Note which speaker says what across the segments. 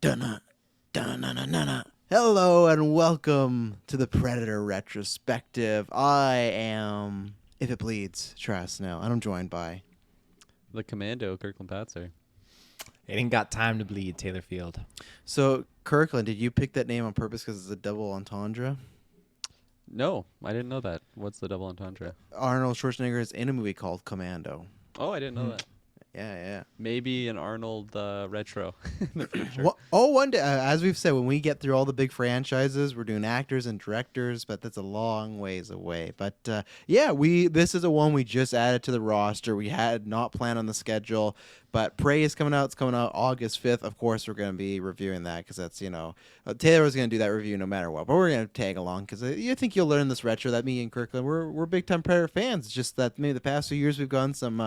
Speaker 1: Dun-na, dun-na-na-na-na. Hello and welcome to the Predator Retrospective. I am, if it bleeds, Travis Snell, and I'm joined by...
Speaker 2: The Commando, Kirklin Patzer.
Speaker 3: It ain't got time to bleed, Taylor Field.
Speaker 1: So, Kirklin, did you pick that name on purpose because it's a double entendre?
Speaker 2: No, I didn't know that. What's the double entendre?
Speaker 1: Arnold Schwarzenegger is in a movie called Commando.
Speaker 2: Oh, I didn't know that.
Speaker 1: Yeah.
Speaker 2: Maybe an Arnold retro in the future.
Speaker 1: One day, as we've said, when we get through all the big franchises, we're doing actors and directors, but that's a long ways away. But this is a one we just added to the roster. We had not planned on the schedule, but Prey is coming out. It's coming out August 5th. Of course, we're going to be reviewing that because that's, Taylor was going to do that review no matter what. But we're going to tag along because I think you'll learn this retro that me and Kirkland, we're big-time Predator fans. It's just that maybe the past few years we've gotten some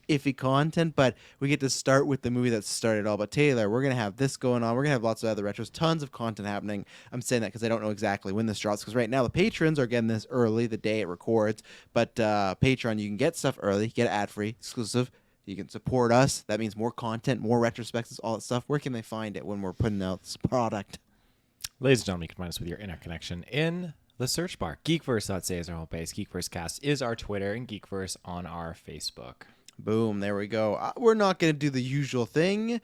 Speaker 1: iffy content, but we get to start with the movie that started it all. But Taylor, we're going to have this going on. We're going to have lots of other retros, tons of content happening. I'm saying that because I don't know exactly when this drops because right now the patrons are getting this early, the day it records. But Patreon, you can get stuff early, get ad-free, exclusive. You can support us. That means more content, more retrospectives, all that stuff. Where can they find it when we're putting out this product?
Speaker 3: Ladies and gentlemen, you can find us with your internet connection in the search bar. GeekVerse.ca is our home base. GeekVerseCast is our Twitter, and GeekVerse on our Facebook.
Speaker 1: Boom, there we go. We're not going to do the usual thing.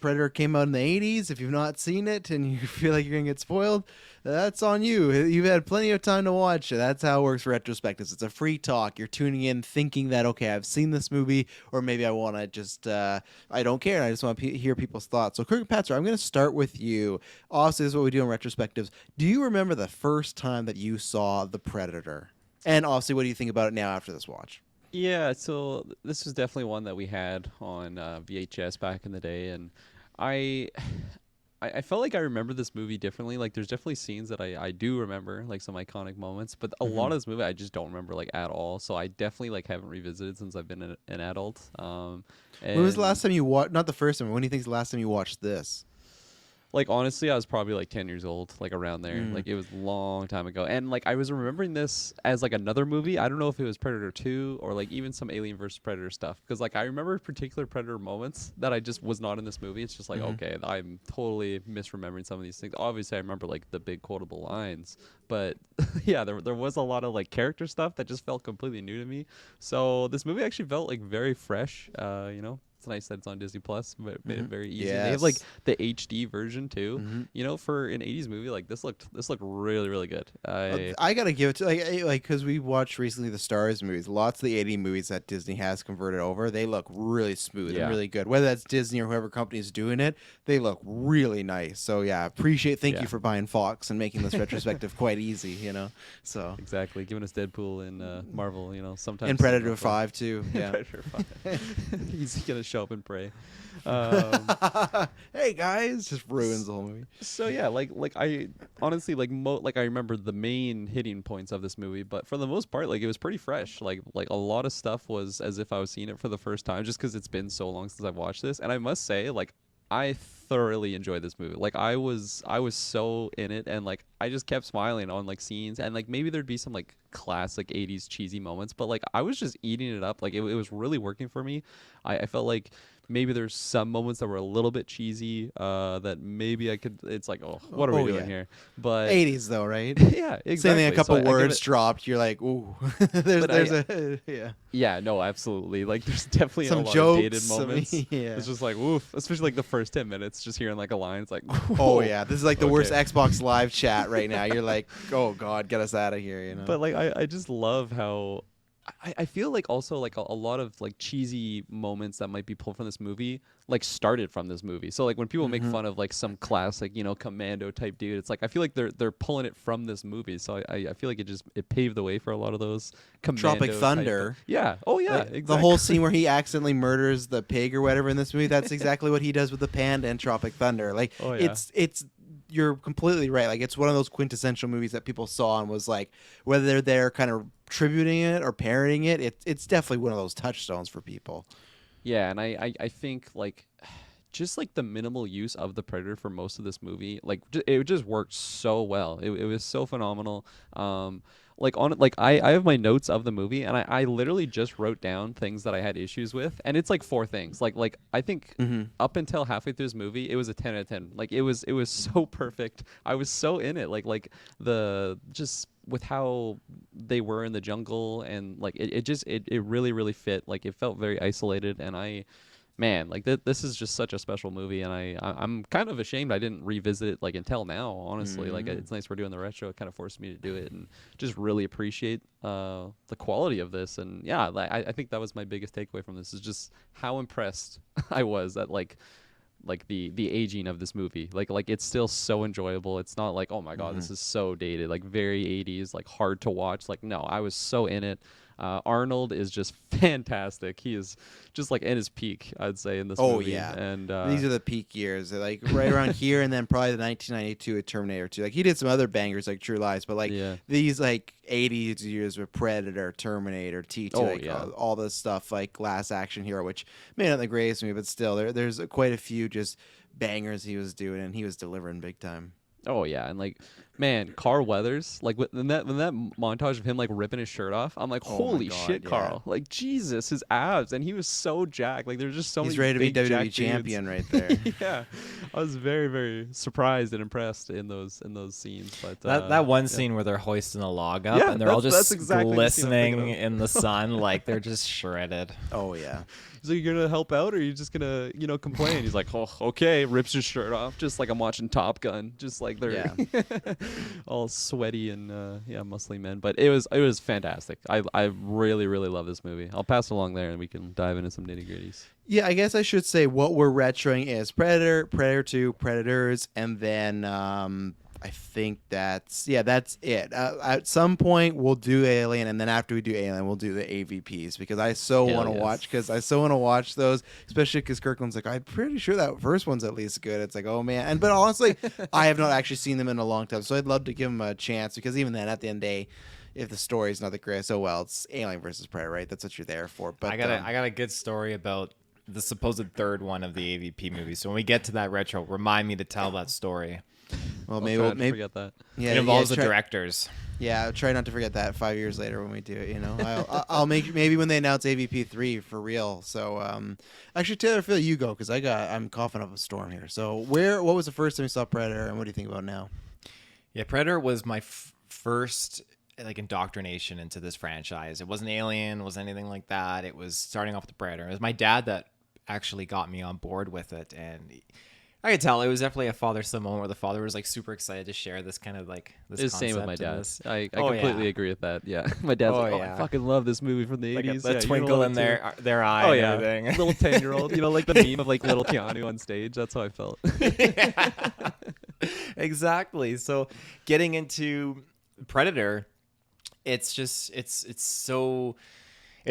Speaker 1: Predator came out in the 80s. If you've not seen it and you feel like you're going to get spoiled, that's on you. You've had plenty of time to watch it. That's how it works for retrospectives. It's a free talk. You're tuning in thinking that, okay, I've seen this movie, or maybe I want to just, I don't care. I just want to hear people's thoughts. So, Kirk Patzer, I'm going to start with you. Obviously, this is what we do in retrospectives. Do you remember the first time that you saw The Predator? And obviously, what do you think about it now after this watch?
Speaker 2: Yeah, so this was definitely one that we had on VHS back in the day, and I felt like I remember this movie differently. Like, there's definitely scenes that I do remember, like some iconic moments, but a lot of this movie I just don't remember like at all. So I definitely like haven't revisited since I've been an adult.
Speaker 1: When was the last time you watched? Not the first time. When do you think is the last time you watched this?
Speaker 2: Like, honestly, I was probably like 10 years old, like around there. Like, it was a long time ago. And like, I was remembering this as like another movie. I don't know if it was Predator 2 or like even some Alien vs. Predator stuff. Because like, I remember particular Predator moments that I just was not in this movie. It's just like, okay, I'm totally misremembering some of these things. Obviously, I remember like the big quotable lines. But yeah, there was a lot of like character stuff that just felt completely new to me. So this movie actually felt like very fresh, It's nice that it's on Disney Plus, but made it very easy.
Speaker 1: Yes.
Speaker 2: They have like the HD version too. For an '80s movie, like this looked really really good.
Speaker 1: I gotta give it to like because we watched recently the Star Wars movies. Lots of the '80s movies that Disney has converted over, they look really smooth and really good. Whether that's Disney or whoever company is doing it, they look really nice. So yeah, thank you for buying Fox and making this retrospective quite easy. So
Speaker 2: exactly, giving us Deadpool and Marvel. Sometimes
Speaker 1: and Predator 5 too. Yeah,
Speaker 2: Predator 5. He's gonna show up and pray.
Speaker 1: Hey guys, just ruins the whole movie.
Speaker 2: So yeah, like I honestly I remember the main hitting points of this movie, but for the most part, like it was pretty fresh. Like a lot of stuff was as if I was seeing it for the first time, just because it's been so long since I've watched this. And I must say, like, I thoroughly enjoyed this movie. Like I was so in it, and like I just kept smiling on like scenes, and like maybe there'd be some like classic 80s cheesy moments, but like I was just eating it up. Like it was really working for me. I felt like maybe there's some moments that were a little bit cheesy that maybe I could, it's like, what are we doing here? But
Speaker 1: 80s though, right?
Speaker 2: Yeah, exactly.
Speaker 1: Same thing, a couple words dropped, you're like, ooh.
Speaker 2: Yeah, no, absolutely. Like there's definitely
Speaker 1: some
Speaker 2: a lot
Speaker 1: jokes,
Speaker 2: of dated moments. It's just like, oof, especially like the first 10 minutes, just hearing like a line, it's like,
Speaker 1: oh yeah, this is like the worst Xbox Live chat right now. You're like, oh god, get us out of here,
Speaker 2: But like I just love how I feel like also like a lot of like cheesy moments that might be pulled from this movie like started from this movie. So like when people make fun of like some classic, Commando type dude, it's like I feel like they're pulling it from this movie. So I feel like it paved the way for a lot of those Commando
Speaker 1: Tropic Thunder.
Speaker 2: Yeah. Oh yeah.
Speaker 1: Like,
Speaker 2: exactly.
Speaker 1: The whole scene where he accidentally murders the pig or whatever in this movie, that's exactly what he does with the panda and Tropic Thunder. Like it's you're completely right. Like it's one of those quintessential movies that people saw and was like, whether they're kind of tributing it or parodying it, it's definitely one of those touchstones for people.
Speaker 2: Yeah, and I think like just like the minimal use of the Predator for most of this movie, like it just worked so well. It was so phenomenal. I have my notes of the movie, and I literally just wrote down things that I had issues with, and it's like 4 things. Like I think up until halfway through this movie, it was a 10 out of 10. Like it was so perfect. I was so in it. Like the just with how they were in the jungle, and like it really really fit. Like it felt very isolated, and man, like this is just such a special movie, and I'm kind of ashamed I didn't revisit it like until now. Honestly, like it's nice we're doing the retro. It kind of forced me to do it and just really appreciate the quality of this. And yeah, I think that was my biggest takeaway from this is just how impressed I was at like the aging of this movie. Like it's still so enjoyable. It's not like, oh my god, this is so dated, like very 80s, like hard to watch. Like no, I was so in it. Arnold is just fantastic. He is just like in his peak, I'd say, in this movie.
Speaker 1: Yeah,
Speaker 2: and
Speaker 1: these are the peak years. They're like right around here, and then probably the 1992 with Terminator 2. Like he did some other bangers like True Lies, but like these like 80s years with Predator, Terminator, T2, all this stuff like Last Action Hero, which may not the greatest movie, but still there's quite a few just bangers he was doing, and he was delivering big time.
Speaker 2: Oh yeah, and like, man, Carl Weathers, like when that montage of him like ripping his shirt off, I'm like, holy shit, Carl! Like Jesus, his abs, and he was so jacked. Like there's just so many.
Speaker 1: He's ready to be
Speaker 2: big
Speaker 1: WWE champion right there.
Speaker 2: Yeah, I was very very surprised and impressed in those scenes. But
Speaker 3: that one scene where they're hoisting a log up and they're all just exactly glistening in the sun, like they're just shredded.
Speaker 1: Oh yeah.
Speaker 2: He's like, you're gonna help out, or are you just gonna, complain? He's like, oh, okay. Rips his shirt off, just like I'm watching Top Gun, just like they're all sweaty and muscly men. But it was fantastic. I really really love this movie. I'll pass it along there, and we can dive into some nitty gritties.
Speaker 1: Yeah, I guess I should say what we're retroing is Predator, Predator 2, Predators, and then I think that's it. At some point we'll do Alien, and then after we do Alien, we'll do the AVPs because I so want to watch those, especially because Kirklin's like, I'm pretty sure that first one's at least good. It's like, oh man, but honestly, I have not actually seen them in a long time, so I'd love to give them a chance because even then, at the end of the day, if the story's not the greatest, it's Alien versus Predator, right? That's what you're there for. But
Speaker 3: I got a good story about the supposed third one of the AVP movie. So when we get to that retro, remind me to tell that story.
Speaker 1: Well, maybe
Speaker 2: forget that.
Speaker 3: Yeah, it involves the directors.
Speaker 1: Yeah, I'll try not to forget that 5 years later when we do it. I'll make maybe when they announce AVP 3 for real. So, actually, Taylor, Phil, you go because I'm coughing up a storm here. So, what was the first time you saw Predator, and what do you think about now?
Speaker 3: Yeah, Predator was my first like indoctrination into this franchise. It wasn't Alien, it wasn't anything like that. It was starting off with the Predator. It was my dad that actually got me on board with it, and I could tell it was definitely a father-son moment where the father was like super excited to share this kind of like this.
Speaker 2: It's the same with my dad. I completely agree with that. Yeah, my dad's I fucking love this movie from the 80s.
Speaker 3: The twinkle in their eye. Oh yeah, and everything.
Speaker 2: Little 10-year-old. Like the meme of like little Keanu on stage. That's how I felt.
Speaker 3: Exactly. So getting into Predator, it's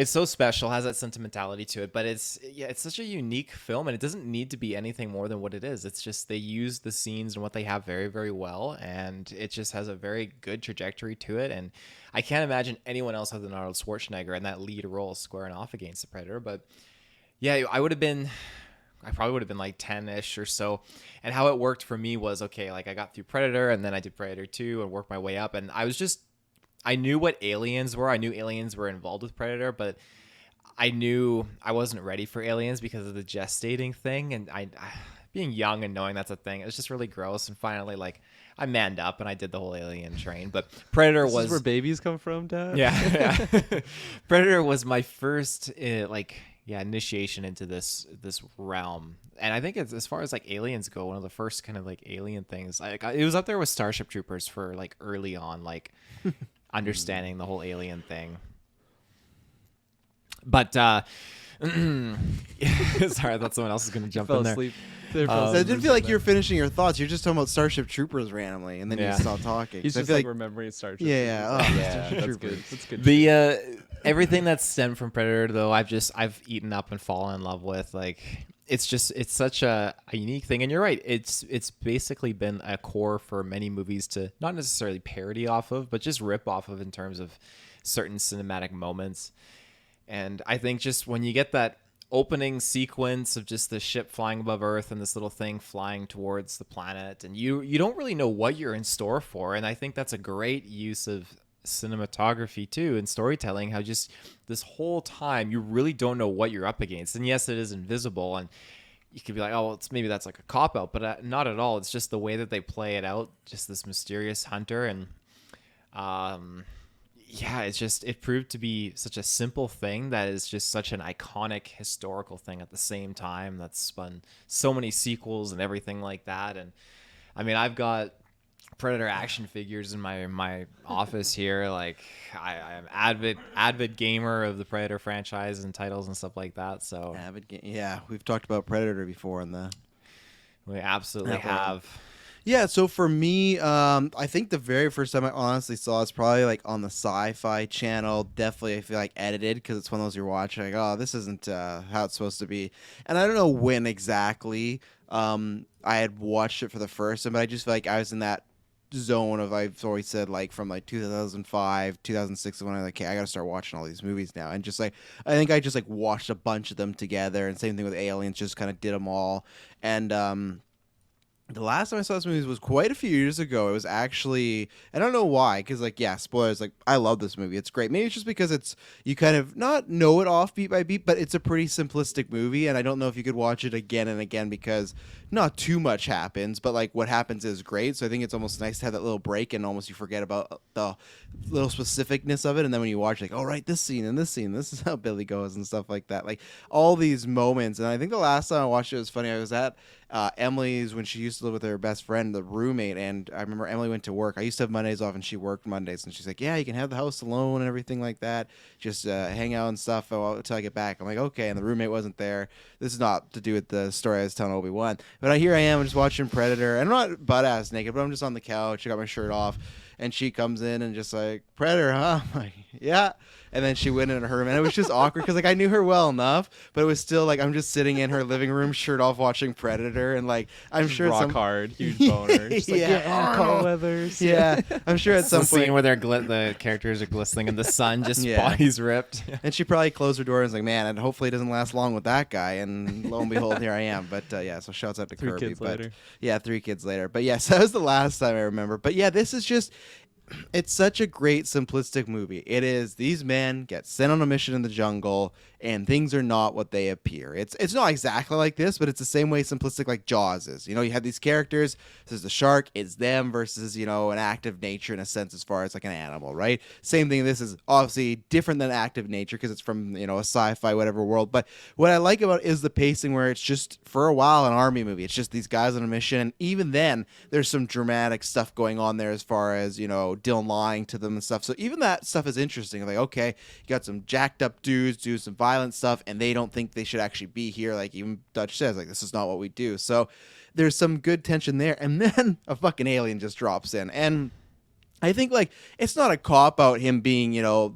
Speaker 3: so special, has that sentimentality to it, but it's such a unique film, and it doesn't need to be anything more than what it is. It's just they use the scenes and what they have very, very well, and it just has a very good trajectory to it. And I can't imagine anyone else other than Arnold Schwarzenegger in that lead role squaring off against the Predator. But yeah, I probably would have been like 10-ish or so. And how it worked for me was, okay, like I got through Predator, and then I did Predator 2 and worked my way up, and I knew what aliens were. I knew aliens were involved with Predator, but I knew I wasn't ready for aliens because of the gestating thing. And I being young and knowing that's a thing, it was just really gross. And finally, like, I manned up and I did the whole alien train. But Predator
Speaker 2: was where babies come from, Dad.
Speaker 3: Yeah. Predator was my first initiation into this realm. And I think it's, as far as like aliens go, one of the first kind of like alien things. Like it was up there with Starship Troopers for like early on, like understanding the whole alien thing. But sorry, I thought someone else was going to jump in there.
Speaker 2: Asleep.
Speaker 1: I didn't feel like you were finishing your thoughts. You're just talking about Starship Troopers randomly, and then you stopped talking.
Speaker 2: He's just like remembering Starship Troopers.
Speaker 1: Yeah.
Speaker 2: That's good. That's good.
Speaker 3: The everything that's stemmed from Predator, though, I've eaten up and fallen in love with. Like, it's such a unique thing. And you're right. It's basically been a core for many movies to not necessarily parody off of, but just rip off of in terms of certain cinematic moments. And I think just when you get that opening sequence of just the ship flying above Earth and this little thing flying towards the planet, and you don't really know what you're in store for, and I think that's a great use of cinematography too and storytelling, how just this whole time you really don't know what you're up against. And yes, it is invisible, and you could be like, oh, well, maybe that's like a cop out, but not at all. It's just the way that they play it out, just this mysterious hunter. And yeah, it proved to be such a simple thing that is just such an iconic historical thing at the same time, that's spun so many sequels and everything like that. And I mean, I've got Predator action figures in my office here. Like I'm avid gamer of the Predator franchise and titles and stuff like that. So
Speaker 1: Yeah, we've talked about Predator before in the.
Speaker 3: we absolutely have.
Speaker 1: Yeah, so for me, I think the very first time I honestly saw it's probably like on the Sci-Fi Channel. Definitely, I feel like edited, because it's one of those you're watching like, oh, this isn't how it's supposed to be. And I don't know when exactly I had watched it for the first time, but I just feel like I was in that zone of, I've always said, like from like 2005, 2006, when I like, okay, I gotta start watching all these movies now. And just like, I think I just like watched a bunch of them together, and same thing with Aliens, just kind of did them all. And the last time I saw this movie was quite a few years ago. It was actually, I don't know why, because like, yeah, spoilers, like I love this movie. It's great. Maybe it's just because it's, you kind of not know it off beat by beat, but it's a pretty simplistic movie, and I don't know if you could watch it again and again, because not too much happens, but like what happens is great. So I think it's almost nice to have that little break, and almost you forget about the little specificness of it, and then when you watch, like, oh right, this scene and this scene, this is how Billy goes and stuff like that. Like all these moments. And I think the last time I watched it was funny. I was at Emily's when she used to live with her best friend, the roommate, and I remember Emily went to work. I used to have Mondays off, and she worked Mondays, and she's like, yeah, you can have the house alone and everything like that, just hang out and stuff until I get back. I'm like, okay. And the roommate wasn't there. This is not to do with the story I was telling Obi-Wan, but here I am, I'm just watching Predator, and I'm not butt ass naked, but I'm just on the couch. I got my shirt off, and she comes in and just like, Predator, huh? I'm like, yeah. And then she went in her room, and it was just awkward, because like I knew her well enough, but it was still like I'm just sitting in her living room, shirt off, watching Predator, and like I'm sure
Speaker 2: rock hard, huge boner. Just like,
Speaker 1: yeah,
Speaker 2: Carl Weathers.
Speaker 1: Yeah, I'm sure at some
Speaker 3: the scene
Speaker 1: point
Speaker 3: where the characters are glistening in the sun, just
Speaker 1: Yeah.
Speaker 3: bodies ripped.
Speaker 1: And she probably closed her door and was like, man, and hopefully it doesn't last long with that guy. And lo and behold, here I am. But yeah, so shouts out to
Speaker 2: 3
Speaker 1: Kirby.
Speaker 2: kids
Speaker 1: But
Speaker 2: later.
Speaker 1: yeah, 3 kids later. But yes, that was the last time I remember. But yeah, this is just, it's such a great simplistic movie. It is, these men get sent on a mission in the jungle, and things are not what they appear. It's not exactly like this, but it's the same way simplistic like Jaws is. You know, you have these characters. This is the shark. It's them versus, you know, an active nature in a sense, as far as like an animal, right? Same thing. This is obviously different than active nature, because it's from, you know, a sci-fi whatever world. But what I like about it is the pacing, where it's just for a while an army movie. It's just these guys on a mission, and even then there's some dramatic stuff going on there, as far as, you know, Dylan lying to them and stuff. So even that stuff is interesting. Like, okay, you got some jacked up dudes do some violent stuff, and they don't think they should actually be here. Like even Dutch says, like, this is not what we do. So there's some good tension there. And then a fucking alien just drops in, and I think like it's not a cop out him being, you know,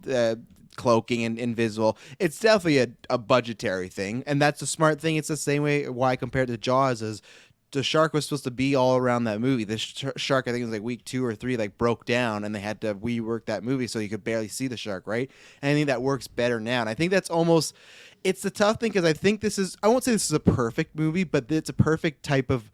Speaker 1: cloaking and invisible. It's definitely a budgetary thing, and that's a smart thing. It's the same way why I compared to Jaws is, the shark was supposed to be all around that movie. The shark, I think it was like week 2 or 3, like broke down, and they had to rework that movie so you could barely see the shark, right? And I think that works better now. And I think that's almost, it's the tough thing, because I think this is, I won't say this is a perfect movie, but it's a perfect type of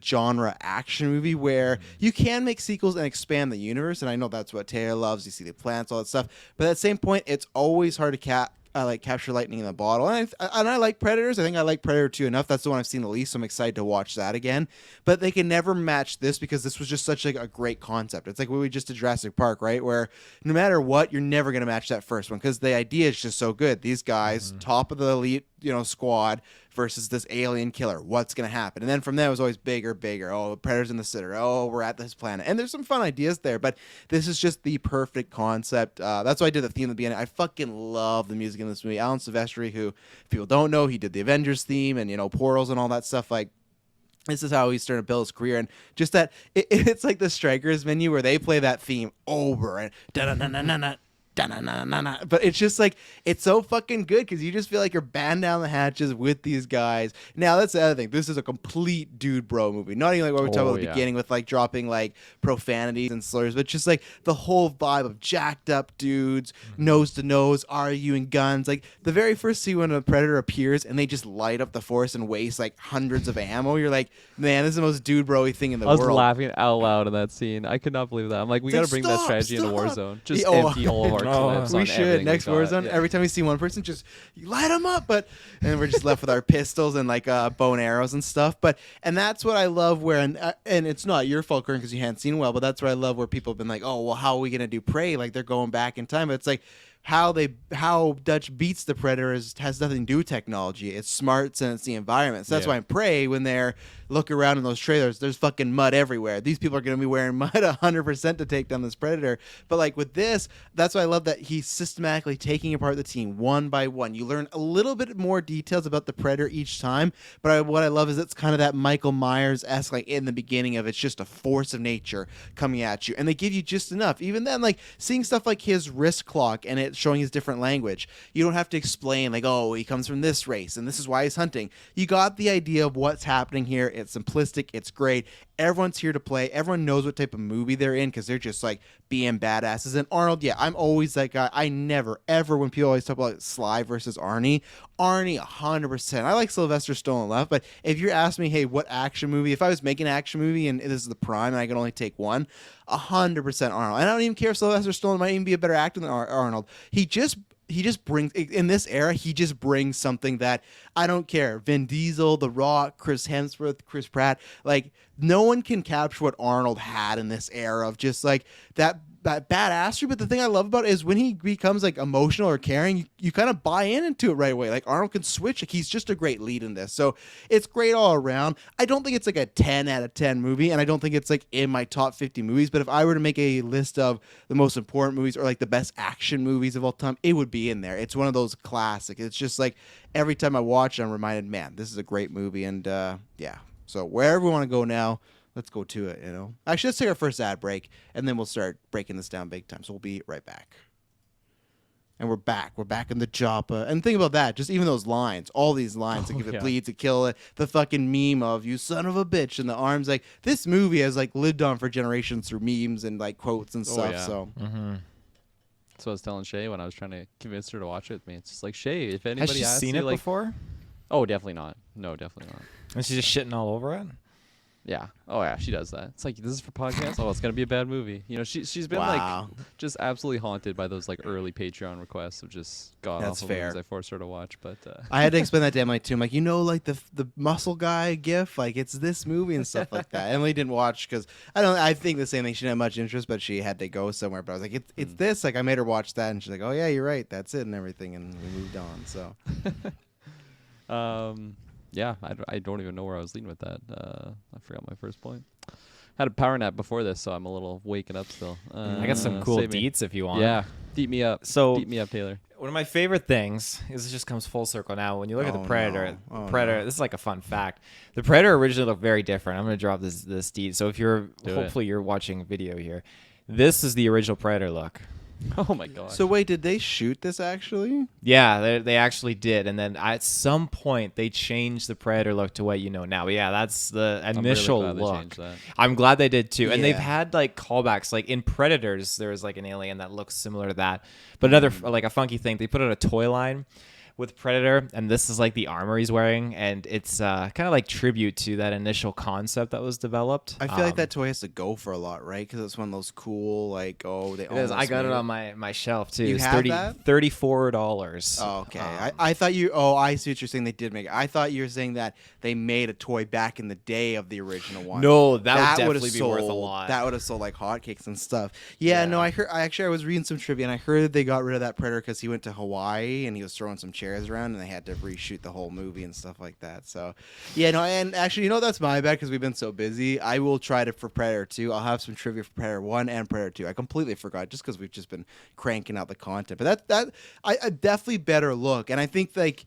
Speaker 1: genre action movie where you can make sequels and expand the universe. And I know that's what Taylor loves. You see the plants, all that stuff. But at the same point, it's always hard to like capture lightning in the bottle. And I like Predators. I think I like Predator 2 enough. That's the one I've seen the least, so I'm excited to watch that again. But they can never match this, because this was just such like a great concept. It's like what we just did Jurassic Park, right? Where no matter what, you're never going to match that first one, because the idea is just so good. These guys, top of the elite, you know, squad versus this alien killer. What's going to happen? And then from there, it was always bigger. Oh, Predators in the center. Oh, we're at this planet. And there's some fun ideas there, but this is just the perfect concept. That's why I did the theme at the beginning. I fucking love the music in this movie. Alan Silvestri, who, if people don't know, he did the Avengers theme and, you know, Portals and all that stuff. Like, this is how he's starting to build his career. And just that, it's like the Strikers menu where they play that theme over and da-da-na-na-na-na. da-na-na-na-na. But it's just like, it's so fucking good because you just feel like you're batting down the hatches with these guys. Now, that's the other thing. This is a complete dude bro movie. Not even like what we talked about at the beginning with like dropping like profanities and slurs, but just like the whole vibe of jacked up dudes, nose to nose, arguing guns. Like the very first scene when a predator appears and they just light up the forest and waste like hundreds of ammo, you're like, man, this is the most dude bro-y thing in the world.
Speaker 2: I was laughing out loud in that scene. I could not believe that. I'm like, we got to bring that strategy into Warzone. Just empty all of our clips.
Speaker 1: We
Speaker 2: on
Speaker 1: should next
Speaker 2: we got.
Speaker 1: Warzone. Every time we see one person, just light them up. And we're just left with our pistols and like bow and arrows and stuff. And that's what I love. And it's not your fault, Kern, because you hadn't seen well. But that's what I love, where people have been like, oh well, how are we gonna do Prey? Like they're going back in time. But it's like, how Dutch beats the Predator has nothing to do with technology. It's smarts and it's the environment. So that's why in Prey, when they're looking around in those trailers, there's fucking mud everywhere. These people are going to be wearing mud 100% to take down this Predator. But like with this, that's why I love that he's systematically taking apart the team one by one. You learn a little bit more details about the Predator each time. But what I love is it's kind of that Michael Myers-esque, like in the beginning of it's just a force of nature coming at you. And they give you just enough. Even then, like seeing stuff like his wrist clock and it showing his different language, you don't have to explain like, oh, he comes from this race and this is why he's hunting. You got the idea of what's happening here. It's simplistic, it's great. Everyone's here to play. Everyone knows what type of movie they're in because they're just like being badasses. And Arnold, I'm always that guy. I never ever, when people always talk about Sly versus Arnie 100%. I like Sylvester Stallone left, but if you're asking me, hey, what action movie, if I was making an action movie and this is the prime and I can only take one, 100% Arnold. And I don't even care if Sylvester Stallone might even be a better actor than Arnold. He just brings, in this era, he just brings something that I don't care. Vin Diesel, The Rock, Chris Hemsworth, Chris Pratt, like no one can capture what Arnold had in this era of just like that badassery. But the thing I love about it is when he becomes like emotional or caring, you kind of buy into it right away. Like Arnold can switch. Like he's just a great lead in this. So it's great all around. I don't think it's like a 10 out of 10 movie, and I don't think it's like in my top 50 movies. But if I were to make a list of the most important movies or like the best action movies of all time, it would be in there. It's one of those classic. It's just like every time I watch it, I'm reminded, man, this is a great movie. And yeah. So wherever we want to go now, let's go to it, Actually, let's take our first ad break, and then we'll start breaking this down big time. So we'll be right back. And we're back. We're back in the Joppa. And think about that. Just even those lines. All these lines. Like, if it bleeds, to kill it. The fucking meme of, you son of a bitch. And the arms. Like, this movie has, like, lived on for generations through memes and, like, quotes and stuff.
Speaker 2: Yeah.
Speaker 1: So.
Speaker 3: Mm-hmm.
Speaker 2: That's what I was telling Shay when I was trying to convince her to watch it with me. It's just like, Shay, if anybody
Speaker 3: Has she
Speaker 2: asks
Speaker 3: seen
Speaker 2: you,
Speaker 3: it
Speaker 2: like,
Speaker 3: before?
Speaker 2: Oh, definitely not. No, definitely not.
Speaker 3: And she's just shitting all over it?
Speaker 2: Yeah. Oh, yeah, she does that. It's like, this is for podcasts? Oh, it's going to be a bad movie. She's been,
Speaker 1: Wow.
Speaker 2: like, just absolutely haunted by those, like, early Patreon requests of just god-awful movies I forced her to watch. But
Speaker 1: I had to explain that to Emily, too. I'm like, like, the muscle guy gif? Like, it's this movie and stuff like that. Emily didn't watch because, I think the same thing. She didn't have much interest, but she had to go somewhere. But I was like, it's this. Like, I made her watch that, and she's like, oh, yeah, you're right. That's it and everything. And we moved on, so.
Speaker 2: Yeah, I don't even know where I was leading with that. I forgot my first point. Had a power nap before this, so I'm a little waking up still.
Speaker 3: I got some cool deets if you want.
Speaker 2: Yeah, deet me up.
Speaker 3: So
Speaker 2: deet me up, Taylor.
Speaker 3: One of my favorite things is it just comes full circle now. When you look at the Predator, this is like a fun fact. The Predator originally looked very different. I'm going to drop this deed. So if hopefully you're watching a video here. This is the original Predator look.
Speaker 2: Oh my god.
Speaker 1: So wait, did they shoot this actually?
Speaker 3: Yeah, they actually did. And then at some point they changed the Predator look to what you know now. But yeah, that's the initial look. I'm glad they did too. And they've had like callbacks. Like in Predators, there was like an alien that looks similar to that. But another like a funky thing, they put out a toy line with Predator, and this is like the armor he's wearing, and it's kind of like tribute to that initial concept that was developed.
Speaker 1: I feel like that toy has to go for a lot, right? Because it's one of those cool, like,
Speaker 3: I got it on my shelf too.
Speaker 1: You
Speaker 3: it's
Speaker 1: have that?
Speaker 3: $34.
Speaker 1: Oh, okay. I thought you. Oh, I see what you're saying. They did make it. I thought you were saying that they made a toy back in the day of the original one.
Speaker 3: No, that would
Speaker 1: would've
Speaker 3: definitely be worth a lot.
Speaker 1: That would have sold like hotcakes and stuff. Yeah, no, I heard. I was reading some trivia, and I heard they got rid of that Predator because he went to Hawaii and he was throwing some chairs around, and they had to reshoot the whole movie and stuff like that. So, yeah, no, and actually, that's my bad because we've been so busy. I will try to for Predator 2. I'll have some trivia for Predator 1 and Predator 2. I completely forgot just because we've just been cranking out the content. But that I definitely better look, and I think like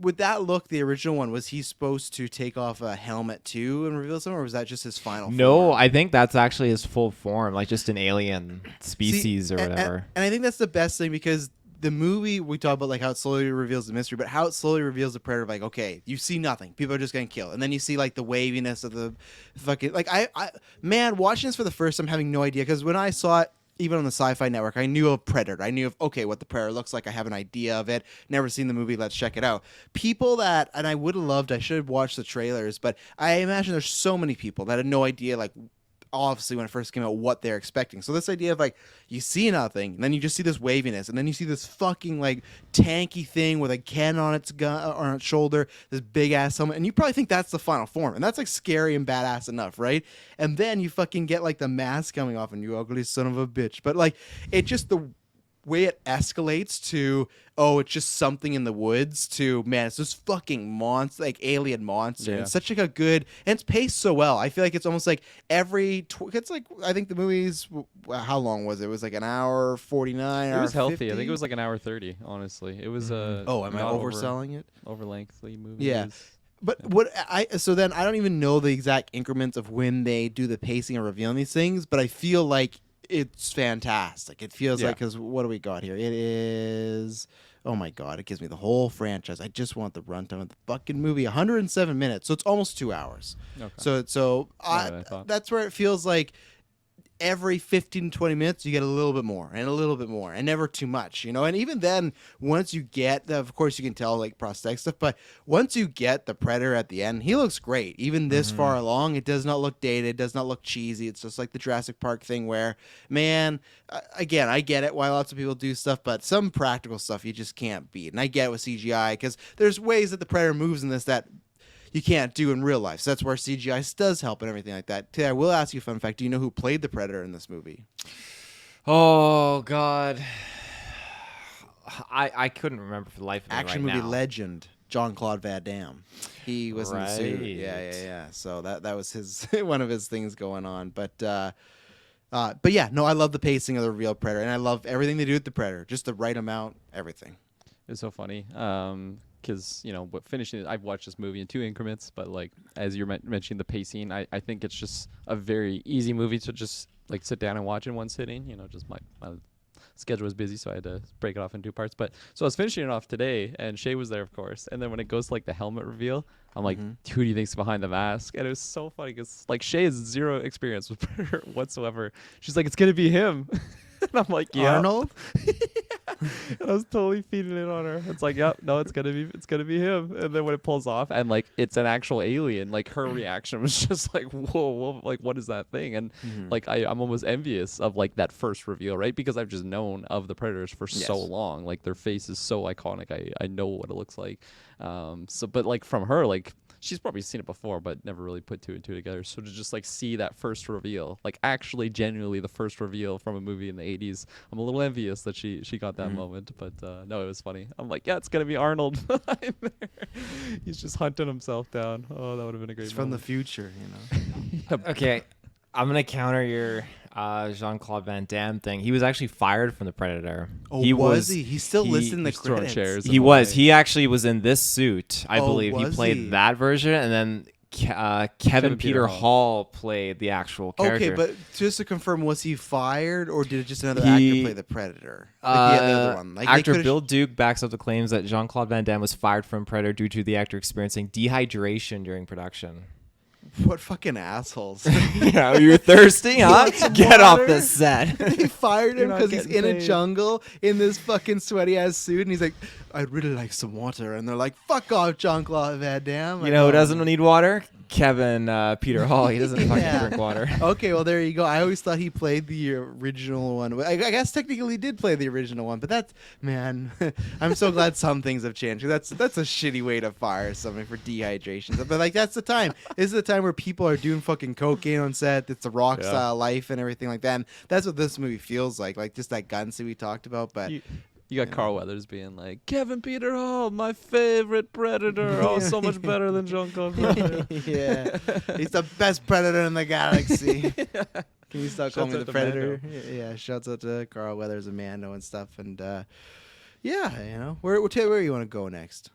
Speaker 1: with that look, the original one, was he supposed to take off a helmet too and reveal something, or was that just his final
Speaker 3: No,
Speaker 1: form?
Speaker 3: I think that's actually his full form, like just an alien species
Speaker 1: See,
Speaker 3: or
Speaker 1: and-
Speaker 3: whatever.
Speaker 1: and I think that's the best thing, because the movie, we talk about like how it slowly reveals the mystery, but how it slowly reveals the predator. Like, okay, you see nothing, people are just getting killed, and then you see like the waviness of the fucking like I man, watching this for the first time, having no idea, because when I saw it even on the Sci-Fi Network, I knew of Predator. I knew of okay, what the predator looks like. I have an idea of it. Never seen the movie. Let's check it out. People that, and I would have loved. I should have watched the trailers, but I imagine there's so many people that had no idea, like, obviously when it first came out, what they're expecting. So this idea of like you see nothing, and then you just see this waviness, and then you see this fucking like tanky thing with a cannon on its gun on its shoulder, this big ass helmet, and you probably think that's the final form, and that's like scary and badass enough, right? And then you fucking get like the mask coming off, and you ugly son of a bitch. But like it just the way it escalates to, oh, it's just something in the woods, to, man, it's this fucking monster, like alien monster.
Speaker 2: Yeah.
Speaker 1: And it's such like a good, and it's paced so well. I feel like it's almost like it's like, I think the movie's, how long was it? It was like an hour 49.
Speaker 2: It was
Speaker 1: hour
Speaker 2: healthy.
Speaker 1: 50?
Speaker 2: I think it was like an hour 30. Honestly, it was
Speaker 1: Oh, am I
Speaker 2: not
Speaker 1: overselling it?
Speaker 2: over lengthy movie.
Speaker 1: Yeah.
Speaker 2: It was-
Speaker 1: But so then I don't even know the exact increments of when they do the pacing and revealing these things, but I feel like it's fantastic. It feels like, because what do we got here? It is, oh my God, it gives me the whole franchise. I just want the runtime of the fucking movie, 107 minutes, so it's almost 2 hours.
Speaker 2: Okay.
Speaker 1: So
Speaker 2: More than I thought.
Speaker 1: that's where it feels like every 15 to 20 minutes you get a little bit more and a little bit more, and never too much, you know. And even then, once you get of course you can tell like prosthetic stuff, but once you get the predator at the end, he looks great. Even this far along, it does not look dated, it does not look cheesy. It's just like the Jurassic Park thing where, man, again, I get it why lots of people do stuff, but some practical stuff you just can't beat. And I get it with CGI, because there's ways that the predator moves in this that you can't do in real life. So that's where CGI does help and everything like that. Tay, I will ask you a fun fact. Do you know who played the Predator in this movie?
Speaker 3: Oh God, I couldn't remember for the life of me
Speaker 1: Action
Speaker 3: right
Speaker 1: movie
Speaker 3: now.
Speaker 1: legend Jean-Claude Van Damme. He was in the suit.
Speaker 3: Right.
Speaker 1: Yeah. So that was his one of his things going on. But yeah, no, I love the pacing of the real Predator, and I love everything they do with the Predator. Just the right amount, everything.
Speaker 2: It's so funny. Because finishing it, I've watched this movie in 2 increments, but like as you're mentioning the pacing, I think it's just a very easy movie to just like sit down and watch in one sitting. Just my schedule was busy, so I had to break it off in 2 parts. But so I was finishing it off today, and Shay was there, of course. And then when it goes to like the helmet reveal, I'm like, who do you think's behind the mask? And it was so funny because like Shay has 0 experience with Predator whatsoever. She's like, it's gonna be him. And I'm like, yeah.
Speaker 1: Arnold?
Speaker 2: And I was totally feeding it on her. It's like, yep, no, it's gonna be him. And then when it pulls off, and like it's an actual alien, like her reaction was just like, whoa, like what is that thing? And like I'm almost envious of like that first reveal, right? Because I've just known of the Predators for so long. Like their face is so iconic. I know what it looks like. But like from her, like she's probably seen it before, but never really put 2 and 2 together. So to just like see that first reveal, like actually genuinely the first reveal from a movie in the 80s, I'm a little envious that she got that moment. But no, it was funny. I'm like, yeah, it's gonna be Arnold. In there. He's just hunting himself down. Oh, that would have been a great
Speaker 1: It's from the
Speaker 2: moment.
Speaker 1: future, you know.
Speaker 3: Okay, I'm gonna counter your Jean-Claude Van Damme thing. He was actually fired from the Predator.
Speaker 1: Oh, was he? He's still listed in the
Speaker 2: He's throwing
Speaker 1: credits.
Speaker 2: chairs.
Speaker 3: He
Speaker 2: and
Speaker 3: was.
Speaker 2: like-
Speaker 3: He actually was in this suit, I
Speaker 1: Oh,
Speaker 3: believe. He
Speaker 1: was
Speaker 3: played
Speaker 1: he?
Speaker 3: that version, and then Kevin Peter Hall played the actual character.
Speaker 1: Okay, but just to confirm, was he fired, or did just another
Speaker 3: He-
Speaker 1: actor play the Predator? Like the other one. Like they
Speaker 3: actor
Speaker 1: could've-
Speaker 3: Bill Duke backs up the claims that Jean-Claude Van Damme was fired from Predator due to the actor experiencing dehydration during production.
Speaker 1: What fucking assholes!
Speaker 3: Yeah, you're thirsty, huh?
Speaker 1: want some
Speaker 3: Get off
Speaker 1: water?
Speaker 3: the set.
Speaker 1: They fired him
Speaker 2: You're not
Speaker 1: because he's
Speaker 2: getting
Speaker 1: in a
Speaker 2: paid.
Speaker 1: jungle in this fucking sweaty ass suit, and he's like, "I'd really like some water," and they're like, "Fuck off, Jean-Claude Van Damme."
Speaker 3: You know who doesn't need water? Kevin Peter Hall. He doesn't fucking
Speaker 1: Yeah.
Speaker 3: drink water.
Speaker 1: Okay, well there you go. I always thought he played the original one. I guess technically he did play the original one, but that's, man, I'm so glad some things have changed. That's a shitty way to fire somebody for dehydration. But like that's the time. This is the time where people are doing fucking cocaine on set. It's a rock style life and everything like that. And that's what this movie feels like just that gun scene we talked about. But
Speaker 2: You got Carl Weathers being like, Kevin Peter Hall, my favorite Predator. Oh, so much better than Jean-Claude Van Damme.
Speaker 1: yeah, he's the best predator in the galaxy. Can you stop calling me
Speaker 2: Shouts
Speaker 1: the
Speaker 2: out to
Speaker 1: Predator? Yeah, shouts out to Carl Weathers and Mando and stuff. And yeah, where you want to go next?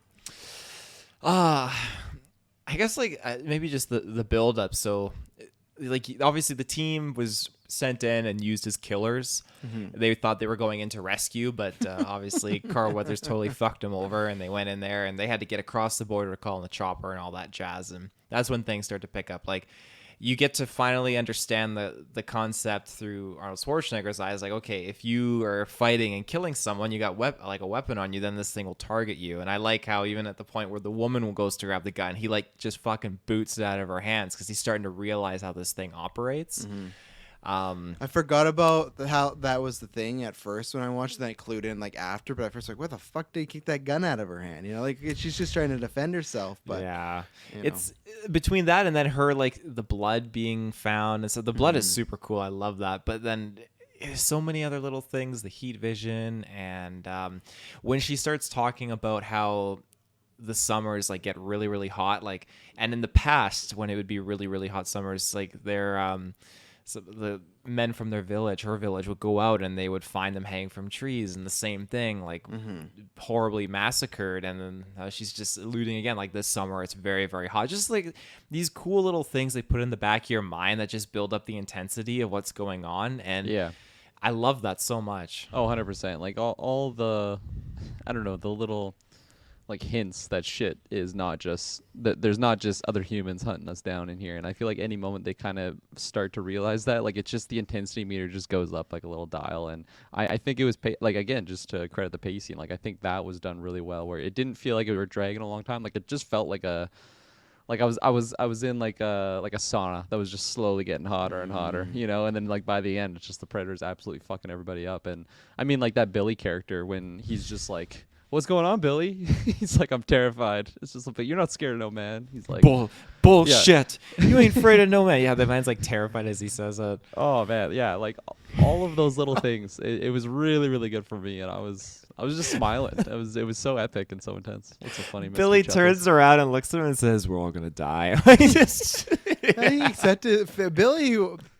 Speaker 3: I guess like maybe just the build up. So like obviously the team was sent in and used as killers. They thought they were going in to rescue, but obviously Carl Weathers totally fucked them over, and they went in there and they had to get across the border to call in the chopper and all that jazz. And that's when things start to pick up. Like you get to finally understand the concept through Arnold Schwarzenegger's eyes. Like, okay, if you are fighting and killing someone, you got like a weapon on you, then this thing will target you. And I like how even at the point where the woman goes to grab the gun, he like just fucking boots it out of her hands because he's starting to realize how this thing operates.
Speaker 1: I forgot about how that was the thing at first when I watched it. Then I clued in like after, but at first like, what the fuck did he kick that gun out of her hand? You know, like she's just trying to defend herself. But
Speaker 3: yeah,
Speaker 1: you know.
Speaker 3: it's between that and then her like the blood being found, and so the blood is super cool. I love that. But then there's so many other little things, the heat vision, and when she starts talking about how the summers like get really really hot, like, and in the past when it would be really really hot summers, like they're so the men from their village, her village, would go out and they would find them hanging from trees, and the same thing, like horribly massacred. And then she's just alluding again, like this summer it's very very hot. Just like these cool little things they put in the back of your mind that just build up the intensity of what's going on. And
Speaker 2: Yeah.
Speaker 3: I love that so much.
Speaker 2: Oh, 100%. Like all the, I don't know, the little like hints that shit is not just that there's not just other humans hunting us down in here. And I feel like any moment they kind of start to realize that, like, it's just the intensity meter just goes up like a little dial. And I think it was like, again, just to credit the pacing, like I think that was done really well, where it didn't feel like it were dragging a long time. Like it just felt like a, like I was in like a sauna that was just slowly getting hotter and hotter, you know. And then like by the end, it's just the Predator's absolutely fucking everybody up. And I mean, like that Billy character when he's just like, "What's going on, Billy?" He's like, "I'm terrified." It's just like, "You're not scared of no man." He's like,
Speaker 3: bullshit. You ain't afraid of no man. Yeah, the man's like terrified as he says it.
Speaker 2: "Oh man, yeah." Like all of those little things, it was really really good for me, and I was just smiling. It was so epic and so intense. It's a funny.
Speaker 3: Billy turns around and looks at him and says, "We're all gonna die." He just
Speaker 1: I accept it.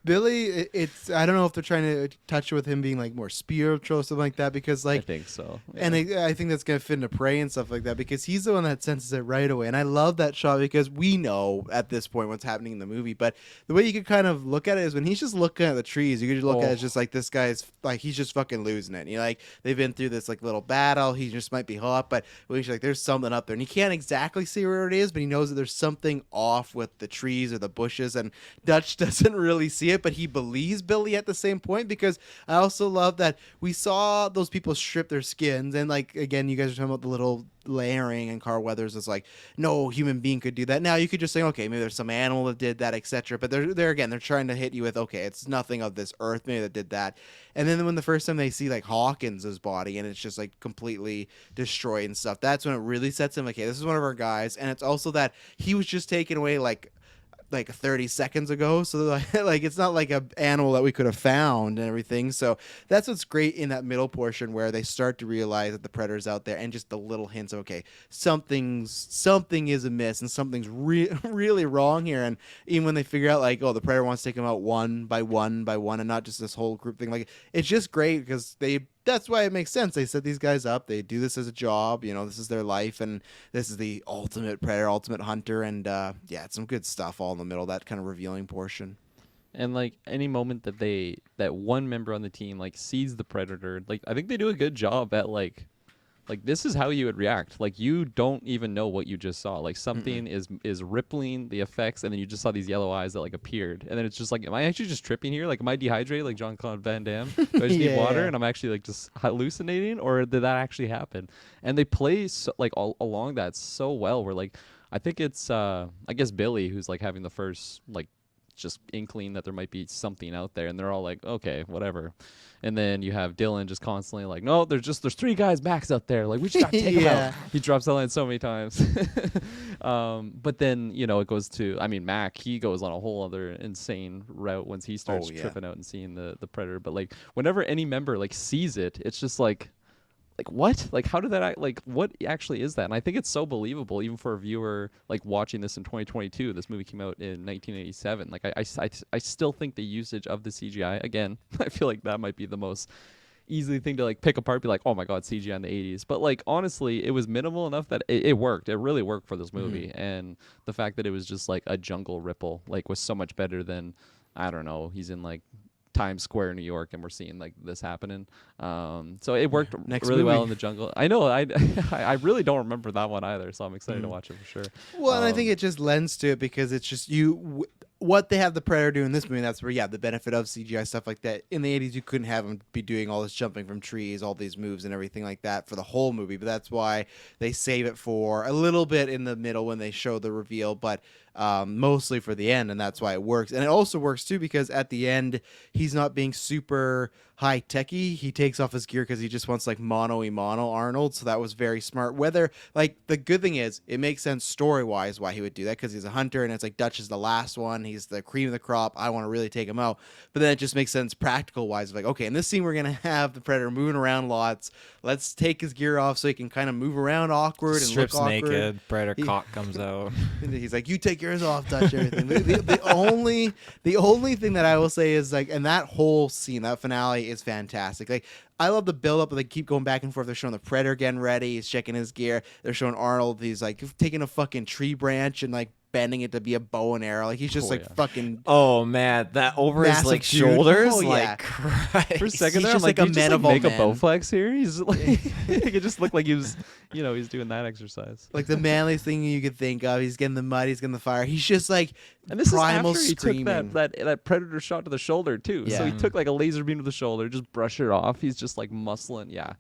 Speaker 1: Billy, it's I don't know if they're trying to touch with him being like more spiritual or something like that, because like
Speaker 2: I think so. Yeah.
Speaker 1: and I think that's gonna fit into Prey and stuff like that, because he's the one that senses it right away. And I love that shot because we know at this point what's happening in the movie, but the way you could kind of look at it is when he's just looking at the trees, you could just look at it as just like this guy's like he's just fucking losing it. And you're like, they've been through this like little battle, he just might be hot, but when he's like, there's something up there, and he can't exactly see where it is, but he knows that there's something off with the trees or the bushes. And Dutch doesn't really see it, but he believes Billy at the same point, because I also love that we saw those people strip their skins, and like again, you guys are talking about the little layering, and Carl Weathers is like, no human being could do that. Now you could just say, okay, maybe there's some animal that did that, etc. But they're again, they're trying to hit you with, okay, it's nothing of this earth maybe that did that. And then when the first time they see like Hawkins's body and it's just like completely destroyed and stuff, that's when it really sets him, okay, this is one of our guys. And it's also that he was just taken away like 30 seconds ago, so like it's not like an animal that we could have found and everything. So that's what's great in that middle portion, where they start to realize that the Predator's out there, and just the little hints of, okay, something is amiss and something's really wrong here. And even when they figure out like, oh, the Predator wants to take them out one by one and not just this whole group thing, like it's just great because that's why it makes sense. They set these guys up. They do this as a job. You know, this is their life, and this is the ultimate predator, ultimate hunter. And yeah, it's some good stuff all in the middle, that kind of revealing portion.
Speaker 2: And like any moment that one member on the team like sees the Predator, like I think they do a good job at like this is how you would react. Like you don't even know what you just saw. Like something is rippling the effects, and then you just saw these yellow eyes that like appeared, and then it's just like, am I actually just tripping here? Like, am I dehydrated like Jean-Claude Van Damme? Do I just need water and I'm actually like just hallucinating, or did that actually happen? And they play like all along that so well. Where like I think it's I guess Billy who's like having the first like just inkling that there might be something out there, and they're all like, okay, whatever. And then you have Dylan just constantly like, no, there's 3 guys max out there, like we just gotta take them out. He drops that line so many times. But then, you know, it goes to, I mean, Mac, he goes on a whole other insane route once he starts tripping out and seeing the Predator. But like whenever any member like sees it, it's just like what? Like how did that act? Like what actually is that? And I think it's so believable even for a viewer like watching this in 2022. This movie came out in 1987. Like I still think the usage of the CGI, again, I feel like that might be the most easy thing to like pick apart, be like, oh my god, CGI in the 80s. But like honestly, it was minimal enough that it worked. It really worked for this movie, and the fact that it was just like a jungle ripple like was so much better than, I don't know, he's in like Times Square, New York, and we're seeing like this happening. So it worked really well in the jungle. I know. I really don't remember that one either, so I'm excited to watch it for sure.
Speaker 1: Well, and I think it just lends to it because it's just what they have the Predator do in this movie. That's where, the benefit of CGI stuff like that. In the 80s, you couldn't have him be doing all this jumping from trees, all these moves and everything like that for the whole movie. But that's why they save it for a little bit in the middle when they show the reveal, but mostly for the end, and that's why it works. And it also works too because at the end, he's not being super high techy. He takes off his gear because he just wants like mono Arnold. So that was very smart. Whether like the good thing is it makes sense story wise why he would do that because he's a hunter and it's like Dutch is the last one. He's the cream of the crop. I want to really take him out. But then it just makes sense practical wise. Like, okay, in this scene we're gonna have the Predator moving around lots. Let's take his gear off so he can kind of move around awkward and
Speaker 3: strips
Speaker 1: look awkward.
Speaker 3: naked. Predator cock comes out.
Speaker 1: And he's like, you take yours off, Dutch. Everything. The only thing that I will say is like, and that whole scene, that finale is fantastic. Like, I love the build up. They keep going back and forth. They're showing the Predator getting ready. He's checking his gear. They're showing Arnold. He's like taking a fucking tree branch and like bending it to be a bow and arrow. Like he's just fucking.
Speaker 3: Oh man, that over his
Speaker 1: massive
Speaker 3: like
Speaker 1: dude.
Speaker 3: shoulders.
Speaker 1: Oh,
Speaker 3: like
Speaker 1: yeah.
Speaker 3: Christ.
Speaker 2: For a second
Speaker 1: He's
Speaker 2: there,
Speaker 1: just
Speaker 2: I'm like,
Speaker 1: like a
Speaker 2: did you just,
Speaker 1: man
Speaker 2: like,
Speaker 1: of all
Speaker 2: make a
Speaker 1: men.
Speaker 2: Bowflex here? He's like, it just looked like he was, he's doing that exercise.
Speaker 1: Like the manliest thing you could think of. He's getting the mud. He's getting the fire. He's just like
Speaker 2: And this
Speaker 1: primal
Speaker 2: is after he
Speaker 1: screaming.
Speaker 2: took that Predator shot to the shoulder too. So he
Speaker 1: Yeah.
Speaker 2: took like a laser beam to the shoulder, just brushed it off. He's just like muscling. Yeah.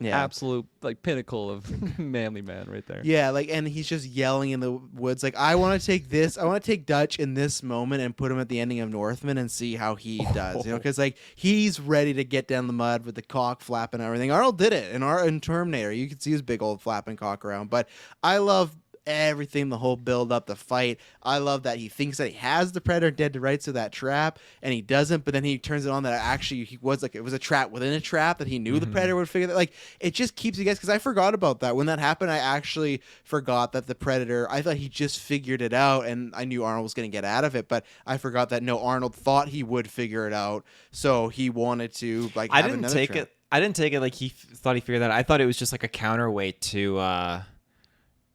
Speaker 2: Absolute like pinnacle of manly man right there.
Speaker 1: Yeah, like, and he's just yelling in the woods, like, I want to take this. I want to take Dutch in this moment and put him at the ending of Northman and see how he does. Because like he's ready to get down the mud with the cock flapping and everything. Arnold did it in Terminator. You could see his big old flapping cock around. But I love everything, the whole build up, the fight. I love that he thinks that he has the Predator dead to rights to that trap, and he doesn't. But then he turns it on that actually he was like it was a trap within a trap that he knew the Predator would figure that. Like it just keeps you guys because I forgot about that when that happened. I actually forgot that the Predator. I thought he just figured it out, and I knew Arnold was going to get out of it. But I forgot that no, Arnold thought he would figure it out, so he wanted to like.
Speaker 3: I didn't take it like he thought he figured that out. I thought it was just like a counterweight to.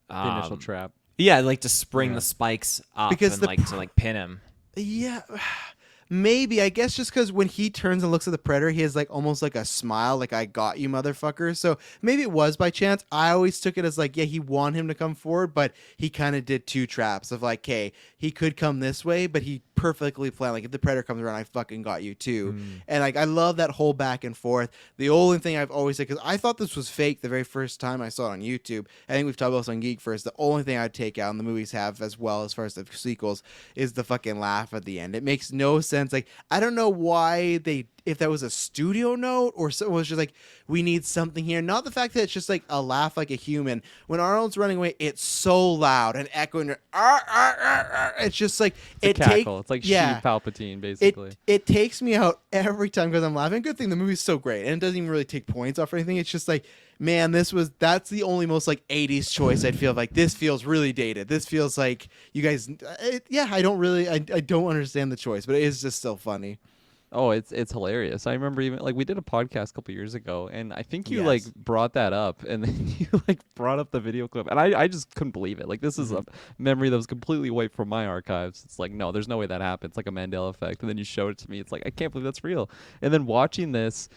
Speaker 2: The initial trap.
Speaker 3: Yeah, like to spring the spikes up
Speaker 1: Because
Speaker 3: and to pin him.
Speaker 1: Yeah, maybe. I guess just because when he turns and looks at the Predator, he has like almost like a smile, like I got you, motherfucker. So maybe it was by chance. I always took it as like, yeah, he wanted him to come forward, but he kind of did two traps of like, hey, he could come this way, but he perfectly planned. Like if the Predator comes around, I fucking got you too. And like I love that whole back and forth. The only thing I've always said, because I thought this was fake the very first time I saw it on YouTube. I think we've talked about this on GeekVerse. The only thing I'd take out, and the movies have as well as far as the sequels, is the fucking laugh at the end. It makes no sense. Like I don't know why if that was a studio note or so, it was just like we need something here. Not the fact that it's just like a laugh like a human. When Arnold's running away, it's so loud and echoing. It's just like
Speaker 2: It's a cackle. It's like Sheev Palpatine, basically.
Speaker 1: It takes me out every time because I'm laughing. Good thing the movie's so great and it doesn't even really take points off or anything. It's just like, man, that's the only most like 80s choice I'd feel like this feels really dated. This feels like you guys. I don't understand the choice, but it is just still funny.
Speaker 2: Oh, it's hilarious. I remember even like we did a podcast a couple years ago, and I think you like brought that up, and then you like brought up the video clip, and I just couldn't believe it. Like this is a memory that was completely wiped from my archives. It's like no, there's no way that happened. It's like a Mandela effect, and then you showed it to me. It's like I can't believe that's real. And then watching this,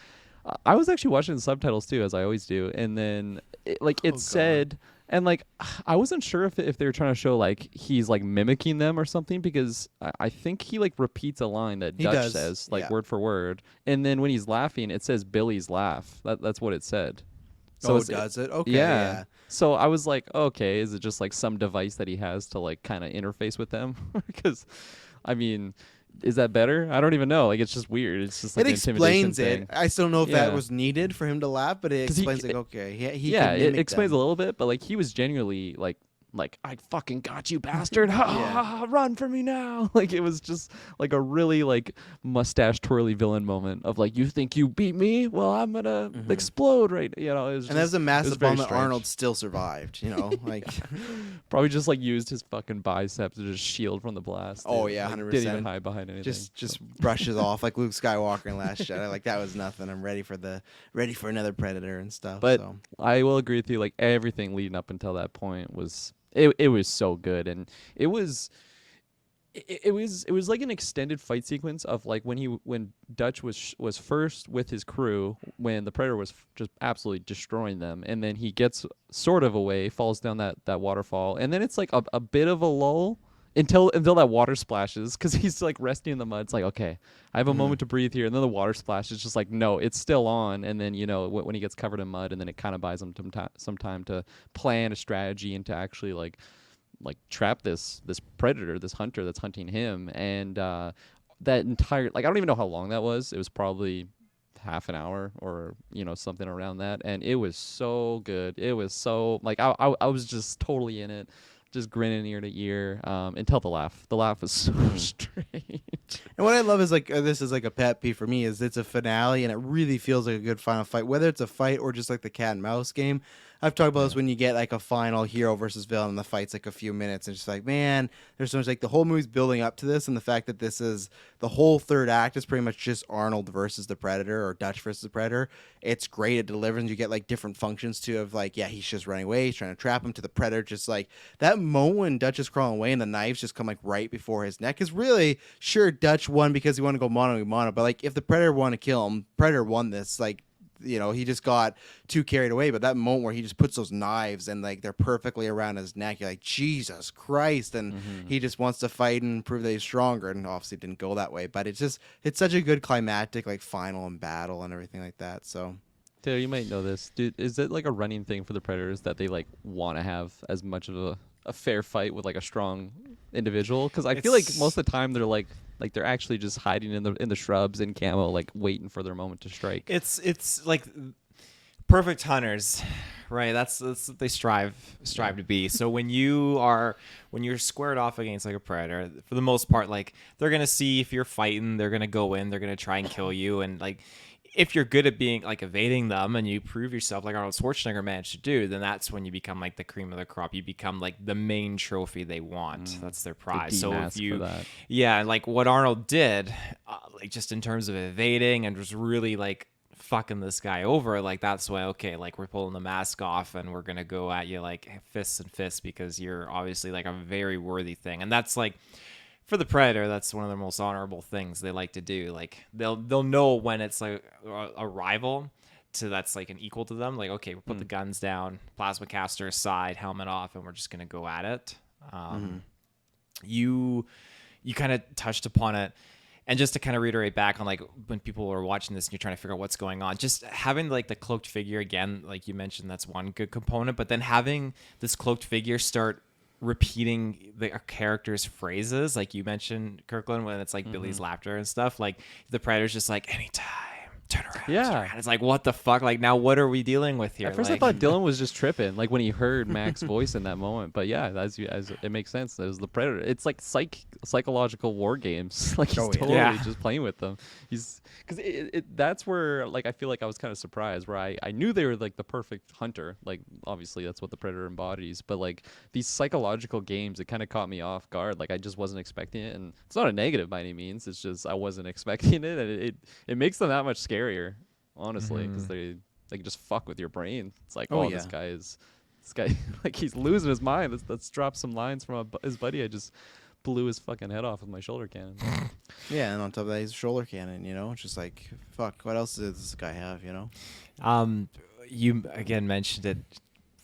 Speaker 2: I was actually watching the subtitles too, as I always do, and then it said. And like, I wasn't sure if they were trying to show like he's like mimicking them or something because I think he like repeats a line that Dutch says like word for word, and then when he's laughing, it says Billy's laugh. That's what it said. So
Speaker 1: does it? Okay.
Speaker 2: Yeah. So I was like, okay, is it just like some device that he has to like kind of interface with them? Because, I mean. Is that better? I don't even know. Like it's just weird. It's just like
Speaker 1: it explains it. I still don't know if that was needed for him to laugh, but it explains it. Okay,
Speaker 2: it explains a little bit, but like he was genuinely like like, I fucking got you, bastard. Ha, ha, ha, run for me now. Like, it was just like a really like mustache twirly villain moment of like, you think you beat me? Well, I'm gonna explode right. You know, it was
Speaker 1: And that was a
Speaker 2: it was
Speaker 1: massive
Speaker 2: very
Speaker 1: bomb that
Speaker 2: strange.
Speaker 1: Arnold still survived. You know, like
Speaker 2: Probably just like used his fucking biceps to just shield from the blast.
Speaker 1: Oh,
Speaker 2: dude.
Speaker 1: yeah,
Speaker 2: Like,
Speaker 1: 100%.
Speaker 2: Didn't even hide behind anything.
Speaker 1: just brushes off like Luke Skywalker in Last Jedi. Like that was nothing. I'm ready for another Predator and stuff.
Speaker 2: But
Speaker 1: so.
Speaker 2: I will agree with you. Like everything leading up until that point was it was so good, and it was like an extended fight sequence of like when Dutch was first with his crew when the Predator was just absolutely destroying them, and then he gets sort of away, falls down that waterfall, and then it's like a bit of a lull until that water splashes because he's like resting in the mud. It's like, okay, I have a moment to breathe here, and then the water splash is just like, no, it's still on, and then when he gets covered in mud, and then it kind of buys him some time to plan a strategy and to actually like trap this predator, this hunter that's hunting him. And that entire, like, I don't even know how long that was. It was probably half an hour or something around that, and it was so good. It was so like I was just totally in it, just grinning ear to ear until the laugh was so strange.
Speaker 1: And what I love is like this is like a pet peeve for me is it's a finale and it really feels like a good final fight, whether it's a fight or just like the cat and mouse game. I've talked about this when you get like a final hero versus villain and the fight's like a few minutes and it's just like, man, there's so much like the whole movie's building up to this, and the fact that this is the whole third act is pretty much just Arnold versus the Predator or Dutch versus the Predator. It's great. It delivers. You get like different functions too of like, yeah, he's just running away, he's trying to trap him, to the Predator just like that moment when Dutch is crawling away and the knives just come like right before his neck is really sure Dutch won because he wanted to go mono, but like if the Predator wanted to kill him, Predator won this. Like, he just got too carried away. But that moment where he just puts those knives and like they're perfectly around his neck, you're like, Jesus Christ. And he just wants to fight and prove that he's stronger. And obviously it didn't go that way. But it's such a good climactic like final and battle and everything like that. So
Speaker 2: Taylor, you might know this. Dude, is it like a running thing for the Predators that they like want to have as much of a fair fight with like a strong individual? Because I feel like most of the time they're like they're actually just hiding in the shrubs in camo, like waiting for their moment to strike.
Speaker 3: It's like perfect hunters, right? That's what they strive to be. So when you're squared off against like a predator, for the most part, like they're gonna see if you're fighting, they're gonna go in, they're gonna try and kill you, and like if you're good at being like evading them and you prove yourself like Arnold Schwarzenegger managed to do, then that's when you become like the cream of the crop. You become like the main trophy they want. That's their prize. So if you, yeah, like what Arnold did, like just in terms of evading and just really like fucking this guy over, like that's why, okay, like we're pulling the mask off and we're gonna go at you like fists and fists because you're obviously like a very worthy thing. And that's like, for the Predator, that's one of the most honorable things they like to do. Like they'll know when it's like a rival to that's like an equal to them. Like, okay, we'll put the guns down, plasma caster aside, helmet off, and we're just gonna go at it. You kind of touched upon it, and just to kind of reiterate back on like when people are watching this and you're trying to figure out what's going on, just having like the cloaked figure again, like you mentioned, that's one good component. But then having this cloaked figure start repeating the character's phrases, like you mentioned, Kirklin, when it's like Billy's laughter and stuff, like the Predator's just like, anytime, turn around, turn around. It's like, what the fuck? Like, now what are we dealing with here?
Speaker 2: At first
Speaker 3: like,
Speaker 2: I thought Dylan was just tripping, like when he heard Mac's voice in that moment. But yeah, as it makes sense. That was the Predator. It's like psychological war games. Like he's totally just playing with them. He's because that's where like I feel like I was kind of surprised where I knew they were like the perfect hunter. Like obviously that's what the Predator embodies. But like these psychological games, it kind of caught me off guard. Like I just wasn't expecting it, and it's not a negative by any means. It's just I wasn't expecting it, and it makes them that much scarier, honestly, because they can just fuck with your brain. It's like, this guy like he's losing his mind. Let's drop some lines from his buddy. I just blew his fucking head off with my shoulder cannon.
Speaker 1: Yeah, and on top of that, he's a shoulder cannon. It's just like, fuck. What else does this guy have?
Speaker 3: You again mentioned it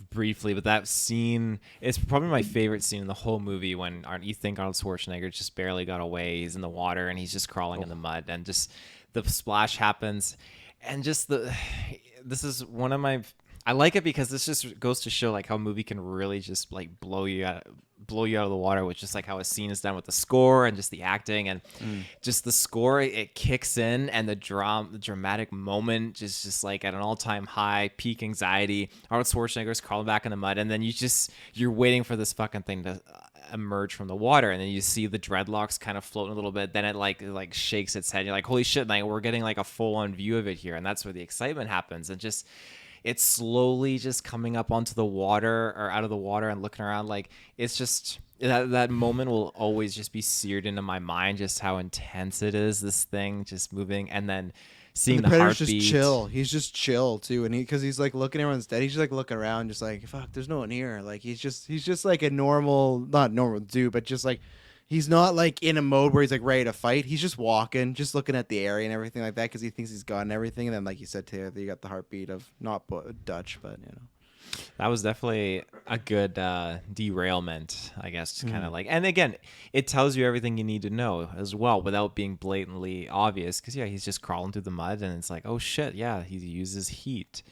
Speaker 3: briefly, but that scene is probably my favorite scene in the whole movie when you think Arnold Schwarzenegger just barely got away. He's in the water and he's just crawling in the mud, and just the splash happens, and just this is one of my, I like it because this just goes to show like how a movie can really just like blow you out of the water with just like how a scene is done with the score and just the acting and just the score. It kicks in and the dramatic moment just like at an all-time high, peak anxiety. Arnold Schwarzenegger's crawling back in the mud, and then you're waiting for this fucking thing to emerge from the water, and then you see the dreadlocks kind of floating a little bit. Then it like shakes its head. You're like, holy shit! Like we're getting like a full-on view of it here, and that's where the excitement happens. And just it's slowly just coming up onto the water or out of the water and looking around. Like it's just that moment will always just be seared into my mind. Just how intense it is. This thing just moving, and then seeing
Speaker 1: And the
Speaker 3: the
Speaker 1: Predator's
Speaker 3: heartbeat.
Speaker 1: just chill. He's just chill too, and because he's like looking everyone's dead. He's just like looking around, just like fuck. There's no one here. Like he's just like a not normal dude, but just like he's not like in a mode where he's like ready to fight. He's just walking, just looking at the area and everything like that because he thinks he's gotten everything. And then like you said, Taylor, you got the heartbeat of not Dutch, but you know.
Speaker 3: That was definitely a good derailment, I guess, kind of like. And again, it tells you everything you need to know as well without being blatantly obvious. Because, yeah, he's just crawling through the mud, and it's like, oh, shit, yeah, he uses heat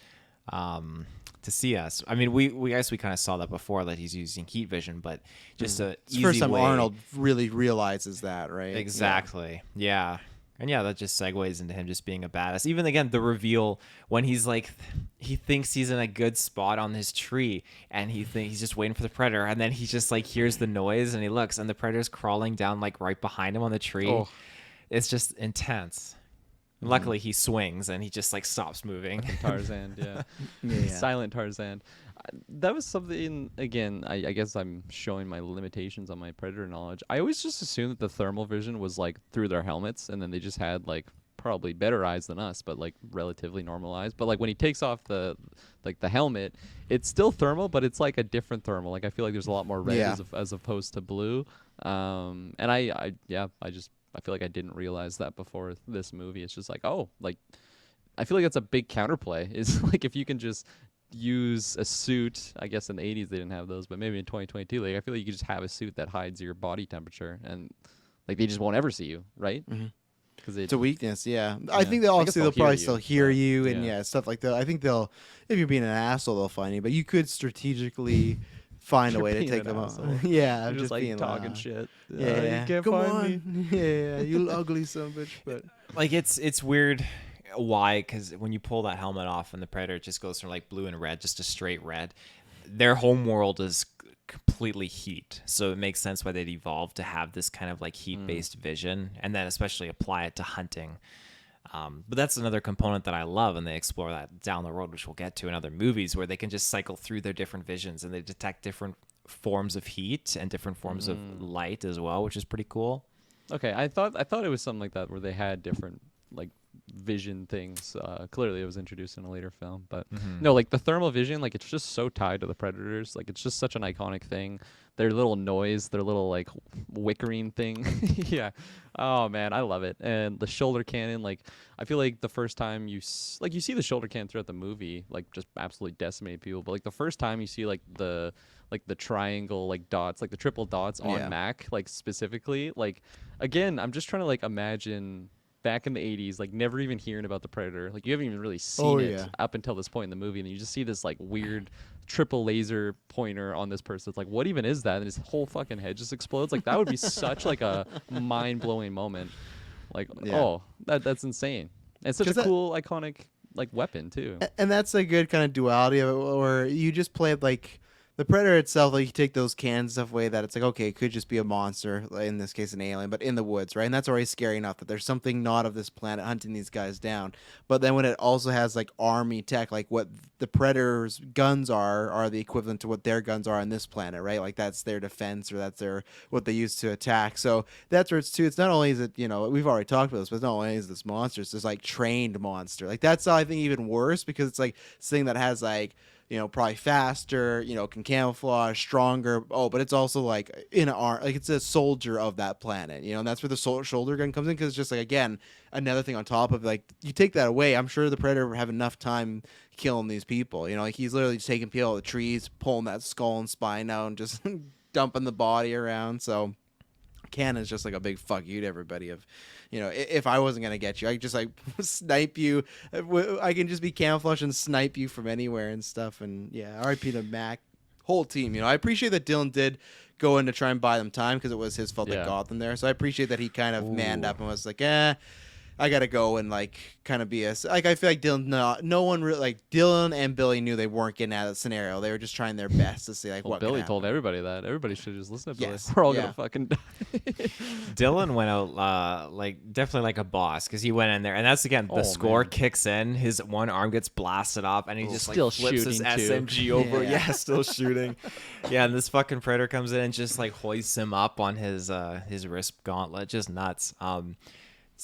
Speaker 3: to see us. I mean, we guess we kind of saw that before, that he's using heat vision, but just a
Speaker 1: It's the
Speaker 3: easy
Speaker 1: first time
Speaker 3: way.
Speaker 1: Arnold really realizes that, right?
Speaker 3: Exactly. Yeah. And yeah, that just segues into him just being a badass. Even again, the reveal when he's like, he thinks he's in a good spot on his tree, and he's just waiting for the predator, and then he just like hears the noise, and he looks, and the predator's crawling down like right behind him on the tree.
Speaker 2: Oh.
Speaker 3: It's just intense. Luckily, he swings and he just like stops moving.
Speaker 2: Tarzan, yeah.
Speaker 1: Yeah.
Speaker 2: Silent Tarzan. That was something, again, I guess I'm showing my limitations on my Predator knowledge. I always just assumed that the thermal vision was like through their helmets, and then they just had like probably better eyes than us, but like relatively normal eyes. But like when he takes off the helmet, it's still thermal, but it's like a different thermal. Like I feel like there's a lot more red as opposed to blue. And I feel like I didn't realize that before this movie. It's just like, oh, like I feel like that's a big counterplay. Is like if you can just use a suit. I guess in the 80s they didn't have those, but maybe in 2022, like I feel like you could just have a suit that hides your body temperature, and like they just won't ever see you, right? Because
Speaker 1: It's a weakness, yeah.
Speaker 2: Yeah.
Speaker 1: I think
Speaker 2: I guess
Speaker 1: obviously
Speaker 2: they'll
Speaker 1: they'll probably
Speaker 2: hear
Speaker 1: still
Speaker 2: you,
Speaker 1: hear
Speaker 2: but,
Speaker 1: you and
Speaker 2: yeah.
Speaker 1: stuff like that. I think they'll, if you're being an asshole, they'll find you. But you could strategically find a
Speaker 2: You're
Speaker 1: way to
Speaker 2: being
Speaker 1: take
Speaker 2: an
Speaker 1: them out.
Speaker 2: asshole.
Speaker 1: Yeah,
Speaker 2: You're just like
Speaker 1: being
Speaker 2: talking shit.
Speaker 1: Yeah,
Speaker 2: you can't
Speaker 1: come
Speaker 2: find me.
Speaker 1: on. Yeah, you ugly son of a bitch. But
Speaker 3: Like it's weird. Why? Because when you pull that helmet off and the predator just goes from like blue and red just to straight red, their home world is completely heat, so it makes sense why they'd evolved to have this kind of like heat-based vision, and then especially apply it to hunting. But that's another component that I love, and they explore that down the road, which we'll get to in other movies, where they can just cycle through their different visions and they detect different forms of heat and different forms of light as well, which is pretty cool.
Speaker 2: Okay, I thought it was something like that where they had different like vision things. Clearly it was introduced in a later film, but no, like the thermal vision, like it's just so tied to the predators. Like it's just such an iconic thing. Their little noise, their little like whickering thing. Yeah. Oh man, I love it. And the shoulder cannon, like I feel like the first time you see the shoulder cannon throughout the movie, like just absolutely decimate people. But like the first time you see like the triangle like dots, like the triple dots on Mac, like specifically, like again, I'm just trying to like imagine back in the 80s, like never even hearing about the Predator. Like you haven't even really seen it up until this point in the movie, and you just see this like weird triple laser pointer on this person. It's like, what even is that? And his whole fucking head just explodes. Like that would be such like a mind-blowing moment. Like, oh, that's insane. And it's such a cool, iconic like weapon too.
Speaker 1: And that's a good kind of duality of it, where you just play it like the Predator itself, like you take those cans stuff away, that it's like, okay, it could just be a monster, like in this case an alien, but in the woods, right? And that's already scary enough that there's something not of this planet hunting these guys down. But then when it also has like army tech, like what the Predator's guns are the equivalent to what their guns are on this planet, right? Like that's their defense, or that's what they use to attack. So that's where it's too. It's not only is it, we've already talked about this, but it's not only is this monster, it's this like trained monster. Like that's I think even worse, because it's like this thing that has like, probably faster, can camouflage, stronger. Oh, but it's also like in an arm, like it's a soldier of that planet, and that's where the shoulder gun comes in, because it's just like, again, another thing on top of like, you take that away, I'm sure the Predator would have enough time killing these people. Like he's literally just taking people out of the trees, pulling that skull and spine out, and just dumping the body around. So cannon's just like a big fuck you to everybody. Of, you know, if I wasn't gonna get you, I could just like snipe you. I can just be camouflage and snipe you from anywhere and stuff. And yeah, R.I.P. to Mac, whole team. You know, I appreciate that Dylan did go in to try and buy them time because it was his fault that got them there. So I appreciate that he kind of manned up and was like, I gotta go and like kind of be like, I feel like Dylan, no one really, like Dylan and Billy knew they weren't getting out of the scenario. They were just trying their best to see like what.
Speaker 2: Billy told everybody that. Everybody should just listen to Billy. We're all gonna fucking die.
Speaker 3: Dylan went out like definitely like a boss because he went in there, and that's again the score kicks in. His one arm gets blasted off, and he just
Speaker 2: still
Speaker 3: like flips his
Speaker 2: shooting,
Speaker 3: SMG over. Still shooting. Yeah, and this fucking Predator comes in and just like hoists him up on his wrist gauntlet. Just nuts.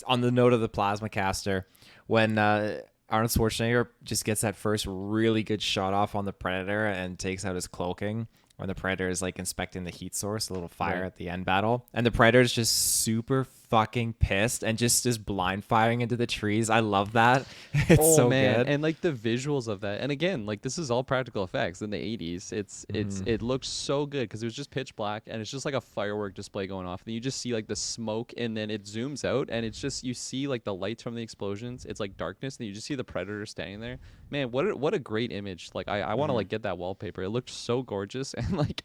Speaker 3: On the note of the plasma caster, when Arnold Schwarzenegger just gets that first really good shot off on the Predator and takes out his cloaking, when the Predator is like inspecting the heat source, a little fire at the end battle, and the Predator is just super fucking pissed and just is blind firing into the trees. I love that. It's so good.
Speaker 2: And like the visuals of that, and again, like this is all practical effects in the 80s. It looks so good because it was just pitch black and it's just like a firework display going off, and you just see like the smoke, and then it zooms out and it's just, you see like the lights from the explosions. It's like darkness, and you just see the Predator standing there. Man, what a great image. Like I want to like get that wallpaper. It looked so gorgeous, and like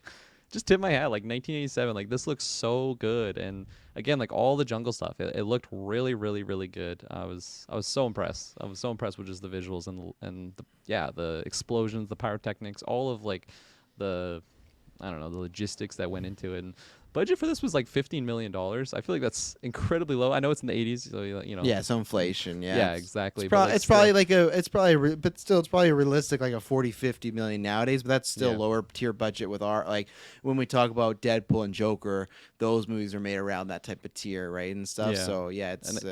Speaker 2: just tip my hat, like 1987, like this looks so good. And again, like all the jungle stuff, it looked really, really, really good. I was so impressed. I was so impressed with just the visuals and the explosions, the pyrotechnics, all of like the, I don't know, the logistics that went into it. And budget for this was like $15 million. I feel like that's incredibly low. I know it's in the 80s, so you know.
Speaker 1: Yeah, some inflation. Yeah.
Speaker 2: Yeah, exactly.
Speaker 1: It's probably realistic, like a 40-50 million nowadays. But that's still lower tier budget with our, like when we talk about Deadpool and Joker, those movies are made around that type of tier, right, and stuff.
Speaker 2: Yeah.
Speaker 1: So yeah, it's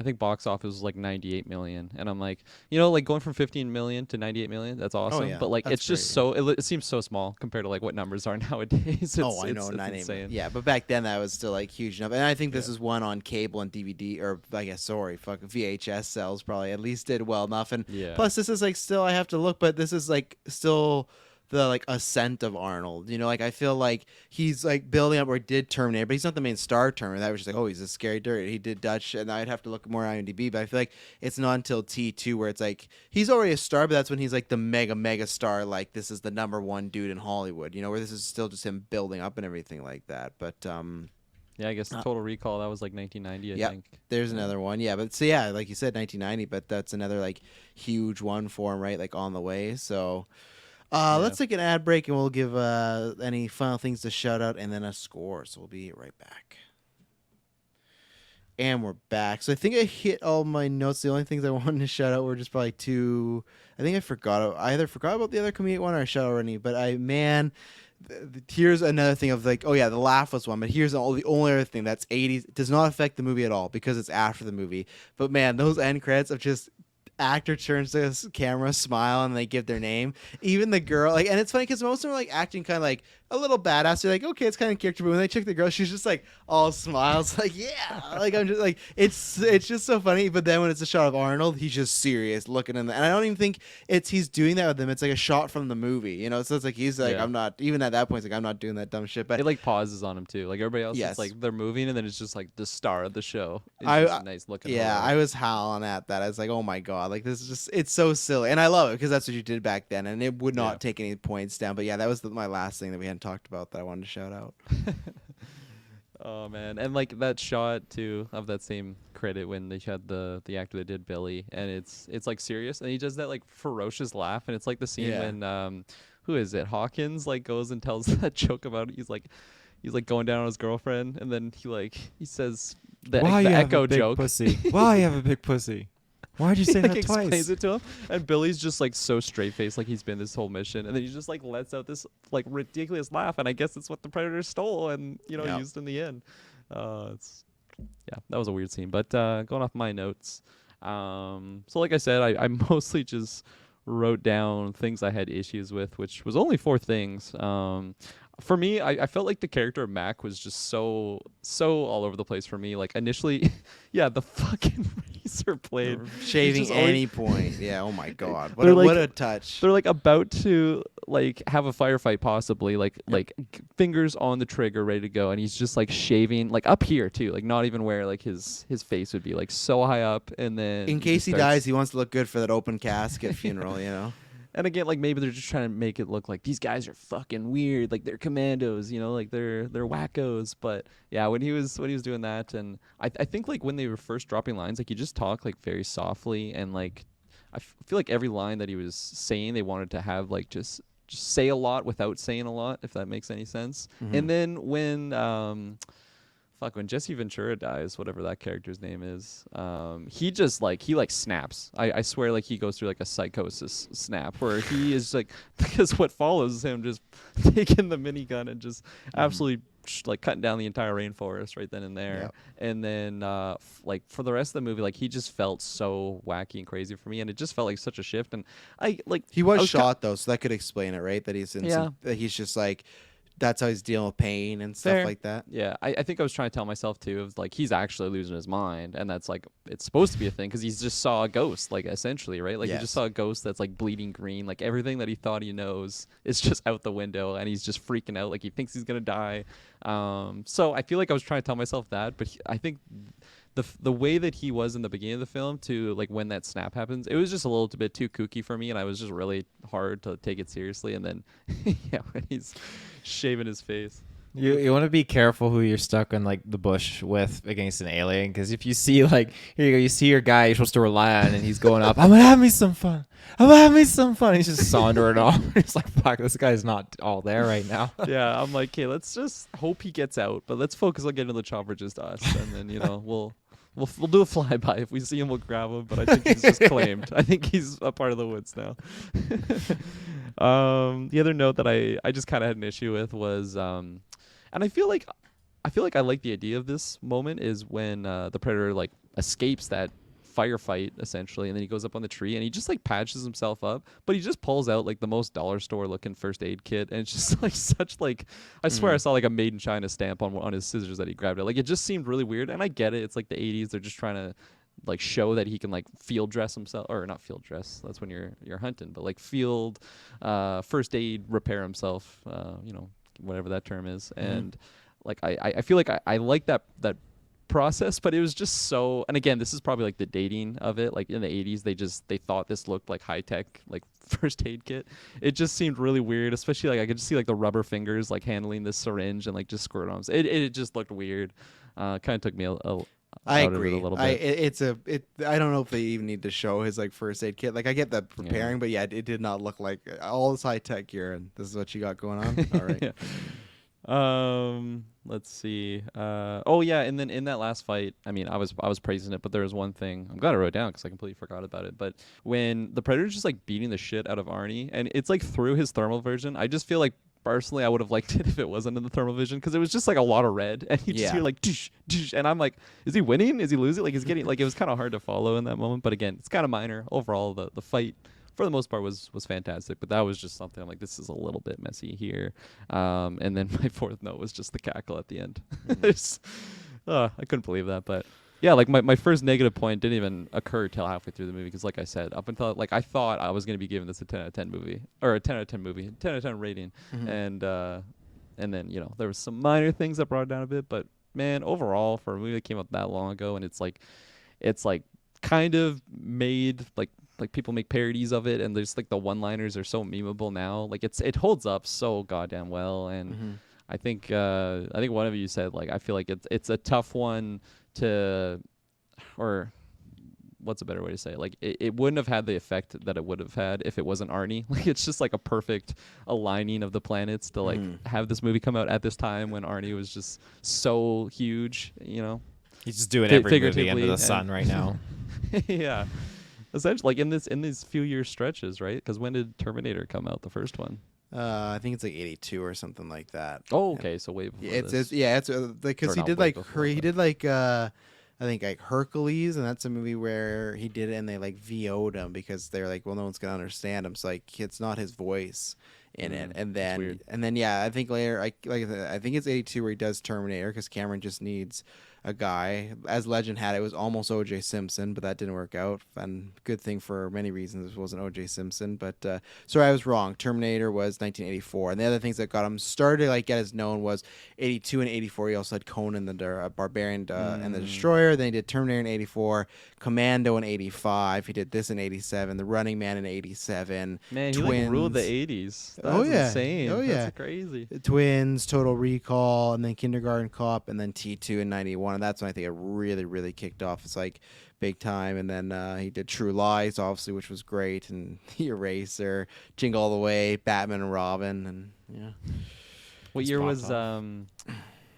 Speaker 2: I think box office was like 98 million, and I'm like, you know, like going from 15 million to 98 million, that's awesome.
Speaker 1: Oh, yeah.
Speaker 2: But like,
Speaker 1: That's
Speaker 2: it's just
Speaker 1: great.
Speaker 2: so it seems so small compared to like what numbers are nowadays.
Speaker 1: I know, 98 million. Yeah, but back then that was still like huge enough. And I think this is one on cable and DVD, or I guess VHS sales probably at least did well enough. And plus, this is like still, I have to look, but this is like still the like ascent of Arnold. You know, like I feel like he's like building up, or did Terminator, but he's not the main star Terminator. That was just like, oh, he's a scary dirt. He did Dutch, and I'd have to look more IMDb, but I feel like it's not until T2 where it's like he's already a star, but that's when he's like the mega star. Like this is the #1 dude in Hollywood. You know, where this is still just him building up and everything like that. But
Speaker 2: yeah, I guess Total Recall, that was like 1990, I think.
Speaker 1: There's another one. Yeah, but so yeah, like you said, 1990, but that's another like huge one for him, right? Like on the way. So let's take an ad break and we'll give any final things to shout out and then a score. So we'll be right back. And we're back. So I think I hit all my notes. The only things I wanted to shout out were just probably two. I think I either forgot about the other comedic one or I shout out any. But here's another thing of like, oh yeah, the laugh was one. But here's the only other thing that's 80s. It does not affect the movie at all because it's after the movie. But man, those end credits of just actor turns to the camera, smile, and they give their name. Even the girl, like, and it's funny because most of them are like acting kind of like a little badass. You're like, okay, it's kind of character, but when they check the girl, she's just like all smiles, like yeah, like I'm just like it's just so funny. But then when it's a shot of Arnold, he's just serious looking in the, and I don't even think he's doing that with them. It's like a shot from the movie, you know. So it's like he's like, I'm not even at that point. It's like I'm not doing that dumb shit. But
Speaker 2: it like pauses on him too. Like everybody else, it's like they're moving, and then it's just like the star of the show. It's just nice looking.
Speaker 1: Yeah, I was howling at that. I was like, oh my god, like this is just, it's so silly, and I love it because that's what you did back then, and it would not take any points down. But yeah, that was my last thing that we hadn't talked about that I wanted to shout out.
Speaker 2: Oh man, and like that shot too of that same credit when they had the actor that did Billy, and it's like serious, and he does that like ferocious laugh, and it's like the scene when who is it, Hawkins like goes and tells that joke about it. He's like going down on his girlfriend, and then he says the echo joke.
Speaker 3: Pussy. Why you have a big pussy? Why'd you say
Speaker 2: he,
Speaker 3: that
Speaker 2: like,
Speaker 3: twice?
Speaker 2: Explains it to him, and Billy's just like so straight faced, like he's been this whole mission, and then he just like lets out this like ridiculous laugh, and I guess it's what the Predator stole and used in the end. That was a weird scene. But going off my notes, so like I said, I mostly just wrote down things I had issues with, which was only 4 things. For me, I felt like the character of Mac was just so all over the place for me. Like initially, the fucking razor blade.
Speaker 1: Shaving
Speaker 2: He's just always-
Speaker 1: any point. Yeah. Oh my God.
Speaker 2: They're
Speaker 1: What
Speaker 2: like-
Speaker 1: a touch.
Speaker 2: They're like about to like have a firefight, possibly like fingers on the trigger, ready to go, and he's just like shaving like up here too, like not even where like his face would be, like so high up, and then
Speaker 1: In case he dies, he wants to look good for that open casket funeral. You know.
Speaker 2: And again, like maybe they're just trying to make it look like these guys are fucking weird, like they're commandos, you know, like they're wackos. But yeah, when he was doing that, and I think like when they were first dropping lines, like he just talked like very softly, and like I feel like every line that he was saying, they wanted to have like just say a lot without saying a lot, if that makes any sense. And then when Jesse Ventura dies, whatever that character's name is, he just like snaps. I swear, like he goes through like a psychosis snap where he is like, because what follows is him just taking the minigun and just absolutely like cutting down the entire rainforest right then and there.
Speaker 1: Yep.
Speaker 2: And then like for the rest of the movie, like he just felt so wacky and crazy for me, and it just felt like such a shift. And
Speaker 1: He was shot though, so that could explain it, right? That he's in
Speaker 2: Yeah.
Speaker 1: that he's just like, that's how he's dealing with pain and stuff
Speaker 2: Fair.
Speaker 1: like that.
Speaker 2: Yeah, I think I was trying to tell myself too of like he's actually losing his mind, and that's like it's supposed to be a thing because he's just saw a ghost, like essentially, right? Like he
Speaker 1: Yes.
Speaker 2: just saw a ghost that's like bleeding green, like everything that he thought he knows is just out the window, and he's just freaking out, like he thinks he's gonna die. So I feel like I was trying to tell myself that, but I think the way that he was in the beginning of the film to like when that snap happens, it was just a little bit too kooky for me, and I was just really hard to take it seriously. And then yeah, when he's shaving his face.
Speaker 3: You want to be careful who you're stuck in like the bush with against an alien, because if you see like here you go, you see your guy you're supposed to rely on, and he's going up, I'm gonna have me some fun. I'm gonna have me some fun. He's just sauntering off. It's like, fuck, this guy's not all there right now.
Speaker 2: Yeah, I'm like, okay, let's just hope he gets out, but let's focus on getting to the chopper, just us, and then we'll do a flyby. If we see him, we'll grab him. But I think he's just claimed. I think he's a part of the woods now. The other note that I just kind of had an issue with was, and I feel like I like the idea of this moment is when the predator like escapes that firefight essentially, and then he goes up on the tree and he just like patches himself up, but he just pulls out like the most dollar store looking first aid kit, and it's just like such like I swear I saw like a made in China stamp on his scissors that he grabbed it. Like it just seemed really weird, and I get it, it's like the 80s, they're just trying to like show that he can like field dress himself, or not field dress, that's when you're hunting, but like field first aid repair himself, whatever that term is. And like I feel like I like that process, but it was just so, and again, this is probably like the dating of it, like in the 80s they thought this looked like high tech like first aid kit. It just seemed really weird, especially like I could just see like the rubber fingers like handling this syringe and like just squirt arms. It just looked weird. Kind of took me
Speaker 1: I
Speaker 2: out
Speaker 1: agree.
Speaker 2: of it a little bit.
Speaker 1: I don't know if they even need to show his like first aid kit. Like I get that preparing, but yeah, it did not look like all this high tech gear. And this is what you got going on. All right.
Speaker 2: Yeah. Let's see. Oh yeah, and then in that last fight, I mean, I was praising it, but there was one thing I'm glad I wrote down because I completely forgot about it. But when the Predator's just like beating the shit out of Arnie, and it's like through his thermal vision, I just feel like personally I would have liked it if it wasn't in the thermal vision, because it was just like a lot of red, and you just hear like doosh, doosh, and I'm like, is he winning? Is he losing? Like, he's getting like, it was kind of hard to follow in that moment. But again, it's kind of minor. Overall, the fight for the most part was fantastic, but that was just something I'm like, this is a little bit messy here. And then my fourth note was just the cackle at the end. I couldn't believe that. But yeah, like my first negative point didn't even occur till halfway through the movie, because like I said, up until like I thought I was going to be giving this a 10 out of 10 movie, or a 10 out of 10 movie, 10 out of 10 rating. And then there was some minor things that brought it down a bit, but man, overall for a movie that came out that long ago, and it's like kind of made like people make parodies of it, and there's like the one-liners are so memeable now. Like it holds up so goddamn well, and I think one of you said, like, I feel like it's a tough one to, or what's a better way to say it? Like it wouldn't have had the effect that it would have had if it wasn't Arnie. Like it's just like a perfect aligning of the planets to like have this movie come out at this time when Arnie was just so huge,
Speaker 3: He's just doing every movie under
Speaker 2: figuratively
Speaker 3: the sun right now.
Speaker 2: Yeah. Essentially, like in these few year stretches, right? Because when did Terminator come out, the first one?
Speaker 1: I think it's like 82 or something like that.
Speaker 2: Oh, okay, so way before
Speaker 1: It's
Speaker 2: this.
Speaker 1: because
Speaker 2: Or
Speaker 1: he
Speaker 2: not
Speaker 1: did
Speaker 2: way
Speaker 1: like
Speaker 2: before,
Speaker 1: he
Speaker 2: but-
Speaker 1: did like I think like Hercules, and that's a movie where he did it and they like VO'd him because they're like, well, no one's gonna understand him. So like it's not his voice in it, and
Speaker 2: weird.
Speaker 1: then yeah, I think later I think it's 82 where he does Terminator because Cameron just needs a guy. As legend had it, was almost O.J. Simpson, but that didn't work out. And good thing for many reasons, it wasn't O.J. Simpson. But sorry, I was wrong. Terminator was 1984, and the other things that got him started to like get as known was 82 and 84. He also had Conan the Barbarian and the Destroyer. Then he did Terminator in 84, Commando in 85. He did this in 87, The Running Man in 87.
Speaker 2: Man, he
Speaker 1: Twins.
Speaker 2: like ruled the 80s. That's
Speaker 1: Oh, yeah.
Speaker 2: insane.
Speaker 1: Oh, yeah.
Speaker 2: That's crazy.
Speaker 1: Twins, Total Recall, and then Kindergarten Cop, and then T2 in 91. And that's when I think it really, really kicked off. It's like big time. And then he did True Lies, obviously, which was great, and The Eraser, Jingle All the Way, Batman and Robin, and yeah.
Speaker 2: What
Speaker 3: Just
Speaker 2: year
Speaker 3: popped
Speaker 2: was
Speaker 3: off.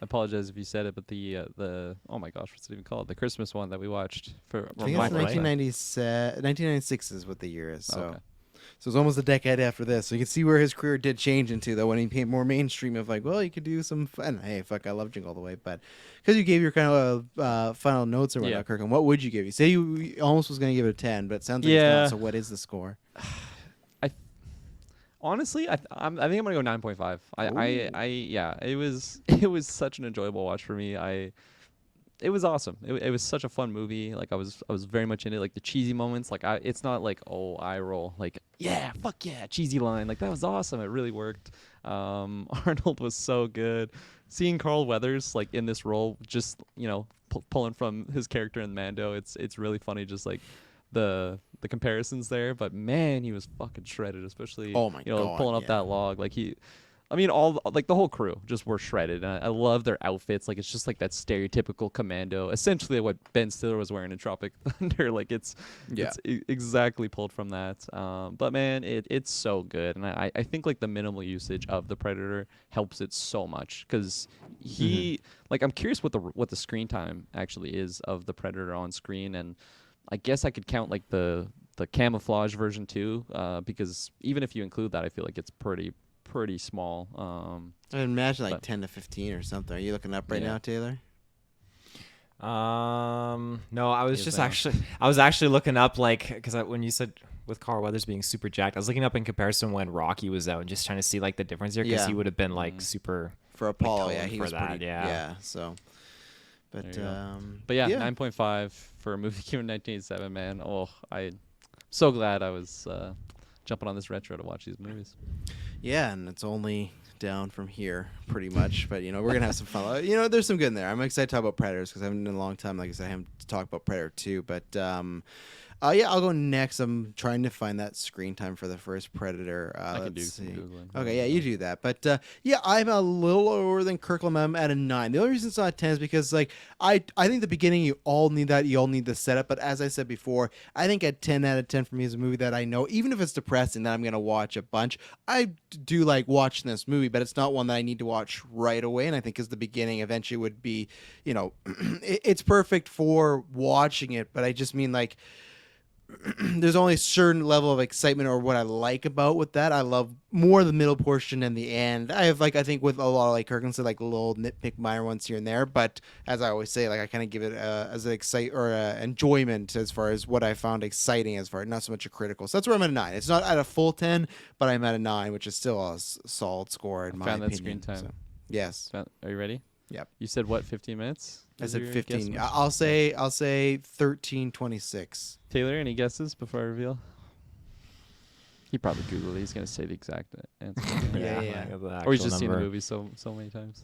Speaker 2: I apologize if you said it, but the oh my gosh, what's it even called? The Christmas one that we watched for
Speaker 1: I think
Speaker 3: Black
Speaker 1: it's
Speaker 3: Light.
Speaker 1: 1996 is what the year is. So.
Speaker 2: Okay.
Speaker 1: So it's almost a decade after this. So you can see where his career did change into, though, when he became more mainstream of like, well, you could do some fun. Hey, fuck, I love Jingle All the Way. But because you gave your kind of final notes or whatnot,
Speaker 2: Yeah.
Speaker 1: Kirkland, what would you give? You say you almost was going to give it a 10, but it sounds like it's
Speaker 2: Yeah.
Speaker 1: not. So what is the score?
Speaker 2: Honestly, I think I'm gonna go 9.5. Yeah, it was such an enjoyable watch for me. It was awesome. It was such a fun movie. Like I was very much into it. Like the cheesy moments. Like it's not like eye roll. Like yeah, fuck yeah, cheesy line. Like that was awesome. It really worked. Arnold was so good. Seeing Carl Weathers like in this role, just pulling from his character in Mando. It's really funny. Just like the comparisons there. But man, he was fucking shredded. Especially
Speaker 1: Oh my God,
Speaker 2: pulling up
Speaker 1: yeah.
Speaker 2: that log. Like all like the whole crew just were shredded. And I love their outfits. Like it's just like that stereotypical commando, essentially what Ben Stiller was wearing in Tropic Thunder. Like it's exactly pulled from that. But man, it's so good, and I think like the minimal usage of the Predator helps it so much because like I'm curious what the screen time actually is of the Predator on screen, and I guess I could count like the camouflage version too, because even if you include that, I feel like it's pretty small.
Speaker 1: I imagine like
Speaker 2: but-
Speaker 1: 10 to 15 or something. Are you looking up right
Speaker 2: Yeah.
Speaker 1: now, Taylor?
Speaker 3: No, I was
Speaker 2: Yes,
Speaker 3: just
Speaker 2: ma'am.
Speaker 3: I was actually looking up like because when you said with Carl Weathers being super jacked, I was looking up in comparison when Rocky was out and just trying to see like the difference here because
Speaker 1: Yeah.
Speaker 3: he would have been like super.
Speaker 1: For Apollo,
Speaker 3: toned
Speaker 1: yeah, he
Speaker 3: for
Speaker 1: was
Speaker 3: that,
Speaker 1: pretty.
Speaker 3: yeah.
Speaker 1: So, but
Speaker 2: There you go. But yeah, 9.5 for a movie came in 1987. Man, I'm so glad I was jumping on this retro to watch these movies.
Speaker 1: Yeah, and it's only down from here pretty much. But we're gonna have some fun. There's some good in there. I'm excited to talk about Predators because I haven't in a long time. Like I said, I haven't talked about Predator 2. But yeah, I'll go next. I'm trying to find that screen time for the first Predator.
Speaker 2: I can do
Speaker 1: let's
Speaker 2: some
Speaker 1: see.
Speaker 2: Googling.
Speaker 1: Okay, yeah, you do that. But yeah, I'm a little lower than Kirkland. I'm at a 9. The only reason it's not a 10 is because like I think the beginning you all need that. You all need the setup. But as I said before, I think a 10 out of 10 for me is a movie that I know, even if it's depressing, that I'm gonna watch a bunch. I do like watching this movie, but it's not one that I need to watch right away. And I think as the beginning eventually would be, it's perfect for watching it. But I just mean like. There's only a certain level of excitement or what I like about with that. I love more the middle portion and the end. I have I think with a lot of like Kirkland said, like little nitpick minor ones here and there. But as I always say, like I kind of give it as an enjoyment as far as what I found exciting as far not so much a critical. So that's where I'm at a 9. It's not at a full 10, but I'm at a 9, which is still a solid score in my
Speaker 2: found that
Speaker 1: opinion.
Speaker 2: screen time.
Speaker 1: So, yes.
Speaker 2: Are you ready?
Speaker 1: Yep.
Speaker 2: You said what? 15 minutes?
Speaker 1: I
Speaker 2: Was
Speaker 1: said
Speaker 2: your
Speaker 1: 15.
Speaker 2: guess?
Speaker 1: I'll say 13:26.
Speaker 2: Taylor, any guesses before I reveal? He probably Googled it. He's gonna say the exact answer.
Speaker 1: Yeah.
Speaker 2: Or he's just seen the movie so many times.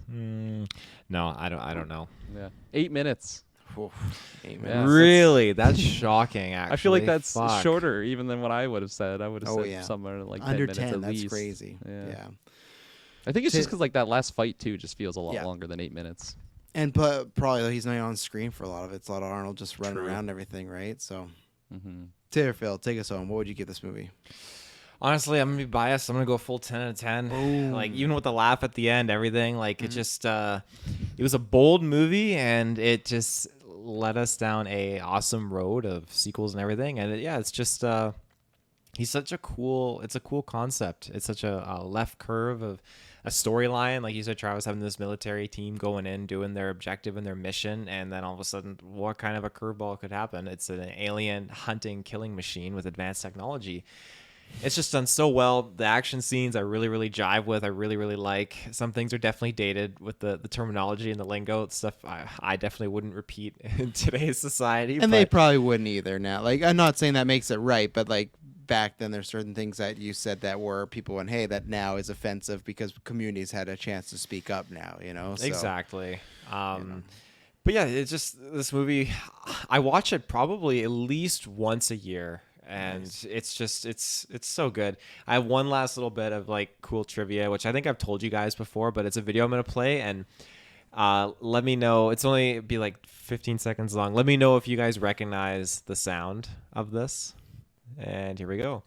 Speaker 3: No, I don't know.
Speaker 2: Yeah, 8 minutes.
Speaker 1: Oof, 8
Speaker 2: Yeah.
Speaker 1: minutes.
Speaker 3: Really, that's shocking. Actually,
Speaker 2: I feel like that's
Speaker 3: Fuck.
Speaker 2: shorter even than what I would have said. I would have
Speaker 1: Oh,
Speaker 2: said
Speaker 1: yeah.
Speaker 2: somewhere like
Speaker 1: Under
Speaker 2: 10 minutes
Speaker 1: 10.
Speaker 2: at
Speaker 1: That's
Speaker 2: least.
Speaker 1: crazy.
Speaker 2: Yeah.
Speaker 1: Yeah.
Speaker 2: I think it's just
Speaker 1: Ta-
Speaker 2: because like that last fight too just feels a lot
Speaker 1: Yeah.
Speaker 2: longer than 8 minutes.
Speaker 1: And probably he's not even on screen for a lot of it. It's a lot of Arnold just running
Speaker 2: True.
Speaker 1: around and everything, right? So,
Speaker 2: Mm-hmm.
Speaker 1: Taylor Phil, take us home. What would you give this movie?
Speaker 3: Honestly, I'm gonna be biased. I'm gonna go full 10 out of 10. Like even with the laugh at the end, everything. Like it just, it was a bold movie, and it just led us down a awesome road of sequels and everything. And it's just, he's such a cool. It's a cool concept. It's such a left curve of a storyline. Like you said, Travis, having this military team going in, doing their objective and their mission, and then all of a sudden, what kind of a curveball could happen? It's an alien hunting, killing machine with advanced technology. it's just done so well. The action scenes I really, really jive with. I really, really like. Some things are definitely dated with the terminology and the lingo. It's stuff I definitely wouldn't repeat in today's society.
Speaker 1: And they probably wouldn't either now. Like, I'm not saying that makes it right, but like back then there's certain things that you said that were people went, hey, that now is offensive because communities had a chance to speak up now, you know? So,
Speaker 3: exactly. But yeah, it's just this movie. I watch it probably at least once a year. And it's just it's so good. I have one last little bit of like cool trivia, which I think I've told you guys before, but it's a video I'm gonna play, and let me know. It's only be like 15 seconds long. Let me know if you guys recognize the sound of this. And here we go.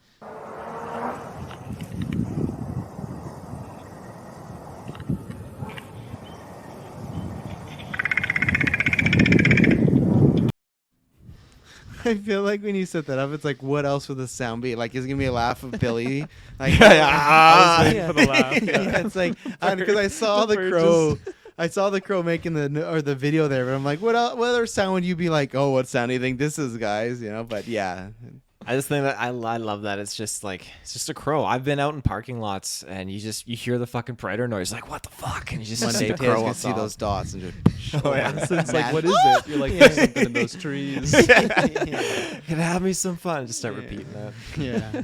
Speaker 1: I feel like when you set that up, it's like, what else would the sound be? Like, is it gonna be a laugh of Billy? Like,
Speaker 3: I was
Speaker 2: waiting for the laugh.
Speaker 1: Yeah, it's like because I saw the
Speaker 2: We're
Speaker 1: crow. I saw the crow making the video there, but I'm like, what other sound would you be like? Oh, what sound do you think this is, guys? You know, but yeah.
Speaker 3: I just think that I love that it's just a crow. I've been out in parking lots and you hear the fucking predator noise, like what the fuck, and you just
Speaker 1: One
Speaker 3: see
Speaker 1: day
Speaker 3: the
Speaker 1: Taylor's
Speaker 3: crow
Speaker 1: gonna
Speaker 3: up
Speaker 1: see
Speaker 3: top.
Speaker 1: those dots and just.
Speaker 3: Oh yeah,
Speaker 2: So it's like, what is it? You're like,
Speaker 1: Yeah.
Speaker 2: there's something in those trees.
Speaker 3: Can have me some fun. Just start repeating that.
Speaker 1: Yeah.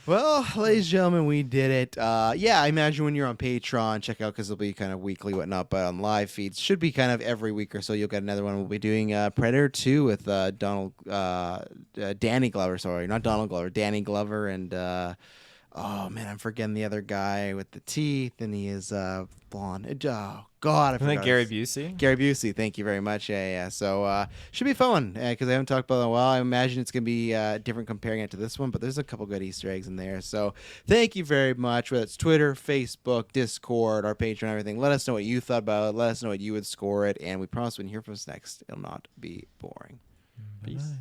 Speaker 1: Well, ladies and gentlemen, we did it. Yeah, I imagine when you're on Patreon, check out because it'll be kind of weekly, whatnot. But on live feeds, should be kind of every week or so. You'll get another one. We'll be doing Predator 2 with Danny Glover. Sorry, not Donald Glover, Danny Glover, and oh man, I'm forgetting the other guy with the teeth, and he is blonde. Oh God, I
Speaker 3: Isn't
Speaker 1: forgot.
Speaker 3: that Gary
Speaker 1: his-
Speaker 3: Busey?
Speaker 1: Gary Busey, thank you very much. Yeah. So should be fun because I haven't talked about it in a while. I imagine it's gonna be different comparing it to this one, but there's a couple good Easter eggs in there. So thank you very much. Whether it's Twitter, Facebook, Discord, our Patreon, everything. Let us know what you thought about it. Let us know what you would score it, and we promise when you hear from us next, it'll not be boring.
Speaker 2: Peace.